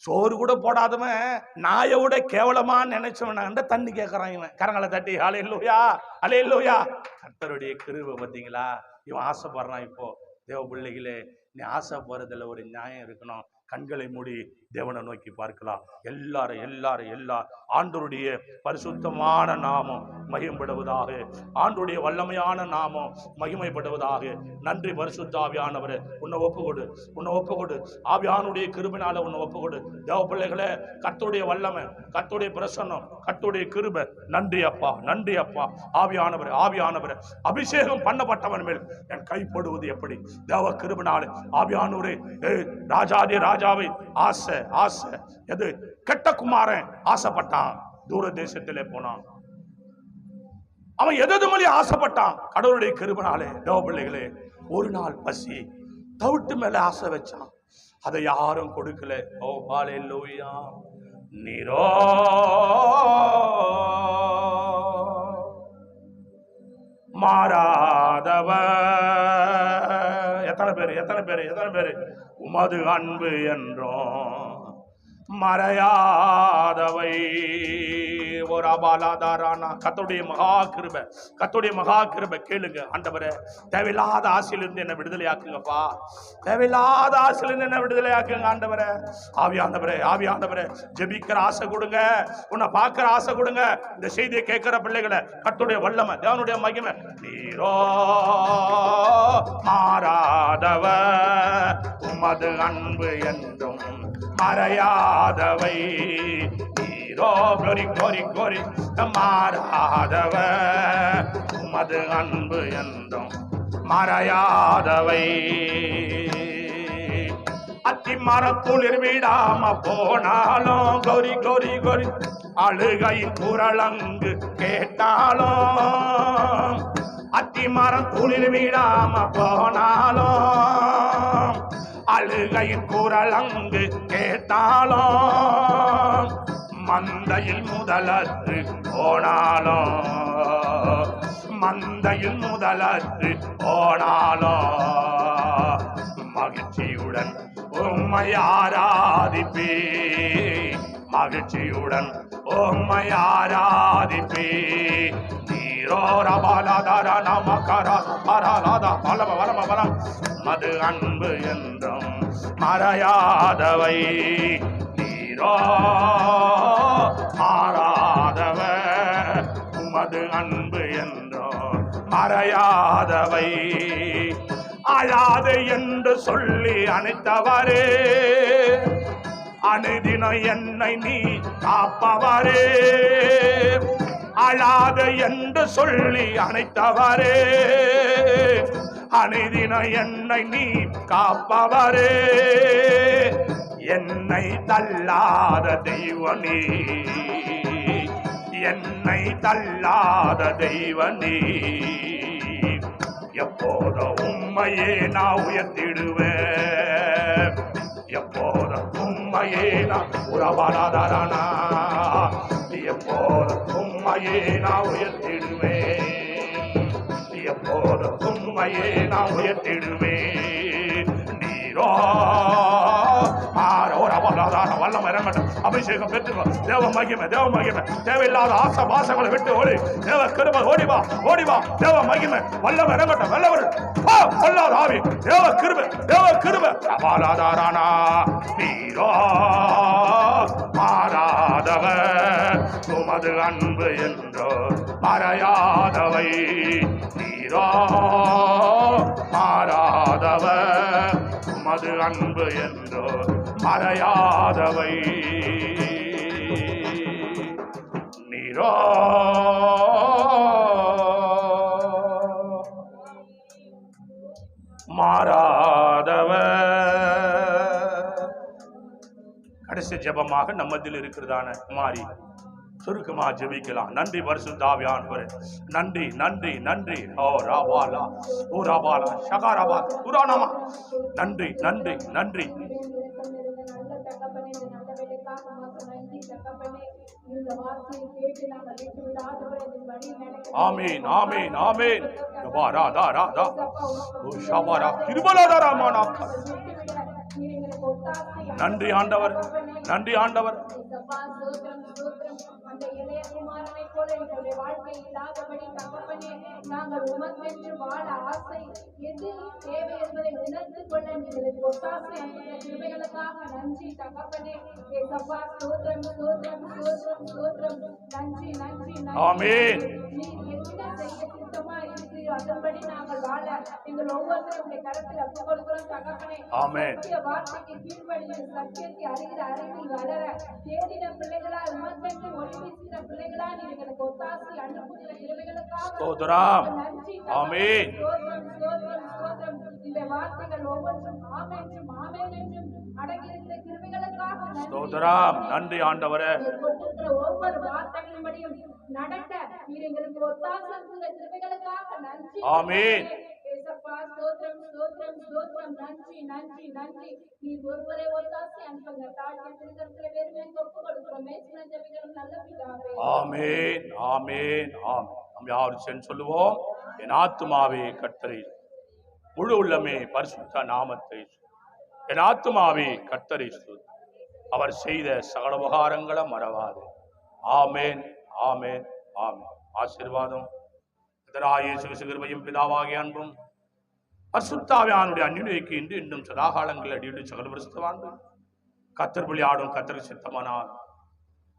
சோறு கூட போடாதவன் நாயோட கேவலமா நினைச்சவன் தண்ணி கேட்கறான். இவன் கரங்களை தட்டி ஹல்லேலூயா ஹல்லேலூயா. கர்த்தருடைய கிருபை பார்த்தீங்களா? இவன் ஆசைப்படுறான். இப்போ தேவ பிள்ளைகளே, நீ ஆசைப்படுறதுல ஒரு நியாயம் இருக்கணும். கண்களை மூடி தேவனை நோக்கி பார்க்கலாம். எல்லாரும் ஆண்டவருடைய பரிசுத்தமான நாமம் மகிமைப்படுவதாக, ஆண்டவருடைய வல்லமையான நாமம் மகிமைப்படுவதாக. நன்றி பரிசுத்த ஆவியானவரே, உன்னை ஒப்புக்கொடு. ஆவியானுடைய கிருபையினால உன்னை ஒப்புக்கொடு. தேவ பிள்ளைகளே, கர்த்தருடைய வல்லமை, கர்த்தருடைய பிரசன்னம், கர்த்தருடைய கிருபை. நன்றி அப்பா. ஆவியானவரே, அபிஷேகம் பண்ணப்பட்டவன் மேல் என் கைப்படுவது எப்படி? தேவ கிருபையினாலே ஆவியானவரே, ராஜாதி ராஜாவை ஆசை எது? கெட்ட குமாரன் ஆசைப்பட்டான், தூர தேசத்திலே போனான். அவன் எது மொழி ஆசைப்பட்டான்? கடவுளுடைய கிருபையினாலே தேவ பிள்ளைகளே, ஒரு நாள் பசி தவிட்டு மேல ஆசை வச்சான். அதை யாரும் கொடுக்கல. ஓ ஹல்லேலூயா. நீரோ மாறாதவ. எத்தனை பேரு உமது அன்பு என்றோம் மறையாதவை. ஒரு அபாலாதாரானா கர்த்தருடைய மகா கிருபை கேளுங்க. ஆண்டவரே, தேவையில்லாத ஆசையிலிருந்து என்ன விடுதலையாக்குங்கப்பா. தேவையில்லாத ஆசையிலிருந்து என்ன விடுதலையாக்குங்க ஆண்டவரே. ஆவியானவரே, ஜெபிக்கிற ஆசை கொடுங்க, உன்னை பார்க்கிற ஆசை கொடுங்க. இந்த செய்தியை கேட்கிற பிள்ளைகளை கர்த்தருடைய வல்லமை, தேவனுடைய மகிமை. நீரோ மாறாதவ, உமது அன்பு என்றும் மறையாதவை. நீரோ கோரி மாறாதவ, உமது அன்பு என்றும் மறையாதவை. அத்தி மரத்துளிர் விடாம போனாலும் கோரி அழுகையின் குரலங்கு கேட்டாலும், அத்தி மரம் துளிர் விடாம போனாலும், அழுகையின் குரல் அங்கு கேட்டாலும், மந்தையில் முதலற்று போனாலும், மகிழ்ச்சியுடன் உம்மை ஆராதிப்பே. மது அன்பு என்றும் மறையாதவை. நீரோ மாறாதவ, உமது அன்பு என்றும் மறையாதவை. அழாது என்று சொல்லி அணைத்தவரே, அனுதினம் என்னை நீ காப்பவரே. அழாத என்று சொல்லி அணைத்தவரே, அனுதினம் என்னை நீ காப்பவரே. என்னை தள்ளாத தெய்வனே, எப்போதும் உம்மையே நான் உயர்த்திடுவேன். எப்போதும் உம்மையே நான் உறவாடாதாரானா, எப்போதும் உம்மையே நான் உயர்த்திடுவேன். எப்போதும் உம்மையே நான் உயர்த்திடுவேன். நீரோ மாறோரவலா அபாலாதான வல்லம் இறங்கட்டும். அபிஷேகம் பெற்றுக்கோ. தேவ மகிமை, தேவ மகிமை. தேவையில்லாத ஆசை பாசங்களை விட்டு ஓடி. தேவ கிருபை ஓடிவா, ஓடிவா. தேவ மகிமை வல்லம் இறங்கட்டும். வல்லவர் பொல்லாத ஆவி, தேவ கிருபை, தேவ கிருபை. அபாலாதாரானா நீரோ மாறாதவர், உமது அன்பு என்றோ மறையாதவை. நீரோ மாறாதவர், உமது அன்பு என்றோ மறையாதவை. நீரோ மாறாதவர். கடைசி ஜெபமாக நம்மதில் இருக்கிறதான மாறி சுருக்கமா ஜெபிக்கலாம். நன்றி பரிசுத்த ஆவியானவரே, நன்றி நன்றி நன்றி. ஓ ராபாலா, ஓ ராபாலா, ஷகாராபா, புராணமா. நன்றி நன்றி நன்றி. ஆமீன் ஆமீன் ஆமீன். ராதா ராதா ஓ ஷபாரா திருபலாதாராமானா. நன்றி ஆண்டவர், நன்றி ஆண்டவர். அந்த இளையகுமாரனை போல எங்களுடைய வாழ்க்கை இல்லாதபடி தகப்பனே, நாங்கள் உமக்கென்று வாழ ஆசை எது தேவை என்பதை உணர்ந்து கொள்ள எங்களுக்கு ஒத்தாசை அளித்த கிருபைகளுக்காக நன்றி தகப்பனே. ஏசப்பா ஸ்தோத்திரம் ஸ்தோத்திரம் ஸ்தோத்திரம் ஸ்தோத்திரம். நன்றி நன்றி ஆமென். நீர் என்ன செய்ய சித்தமா இருக்கிறீரோ அதன்படி நாங்கள் வாழ எங்கள் ஒவ்வொருத்தரும் கரத்தில் ஒப்புக் கொடுக்கிறோம் தகப்பனே. ஆமென். வார்த்தைக்கு கீழ்ப்படிந்து சத்தியத்தை அறிகிற அறிவில் வளர தேடின பிள்ளைகளா உமக்கென்று ஒளி வீசுகிற பிள்ளைகளா நீர் எங்களுக்கு ஒத்தாசை அனுப்புகிற கிருபைகளுக்காக நன்றி. ஆமென். ஸ்தோத்திரம் ஸ்தோத்திரம் ஸ்தோத்திரம். இந்த வார்த்தைகள் ஒவ்வொன்றும் ஆமென் என்றும் ஆமென் என்றும் அடங்கியிருக்கிற கிருபைகளுக்காக ஸ்தோத்திரம். நன்றி ஆண்டவரே. ஒவ்வொரு வார்த்தைகளின்படியும் நடக்க நீர் எங்களுக்கு ஒத்தாசை அனுப்புகிற கிருபைகளுக்காக நன்றி. ஆமென். ஏசப்பா ஸ்தோத்திரம் ஸ்தோத்திரம் ஸ்தோத்திரம். நன்றி நன்றி நன்றி. நீர் ஒருவரே ஒத்தாசை அனுப்புங்க. தாழ்த்தி திருக்கரத்திலே வேறுமே ஒப்புக் கொடுக்கிறோம். மேசின ஜெபிக்கிறோம் நல்ல பிதாவே. ஆமென் ஆமென் ஆமென். நாம் யாரும் சென்று சொல்லுவோம். என் ஆத்துமாவே கர்த்தரை, முழு உள்ளமே பரிசுத்த நாமத்தை, என் ஆத்துமாவே கர்த்தரை ஸ்தோத்திரி, அவர் செய்த சகல உபகாரங்களை மறவாது. ஆமென் ஆமென் ஆமென். ஆசீர்வாதம் இயேசு கிருபையும் பிதாவாகிய அன்பும் பரிசுத்த ஆவியானவருடைய அந்நிலைக்கு இன்று இன்னும் சதாகாலங்கள் அடியுடைய சகல பரிசுத்தவான்கள் கர்த்தர் பலி ஆடும் கர்த்தர் சித்தமானால்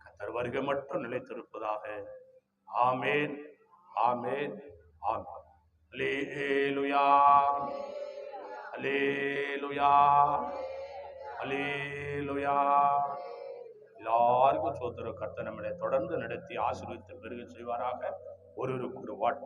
கர்த்தர் வருகை மட்டும் நிலைத்திருப்பதாக. ஆமென் ஆமென் ஆமென். அல்லேலூயா அல்லேலூயா அல்லேலூயா. எல்லாருக்கும் சோதர கர்த்தர் நம்மளை தொடர்ந்து நடத்தி ஆசீர்வதித்து பெருக செய்வாராக. ஒருவருக்கு ஒரு வாட்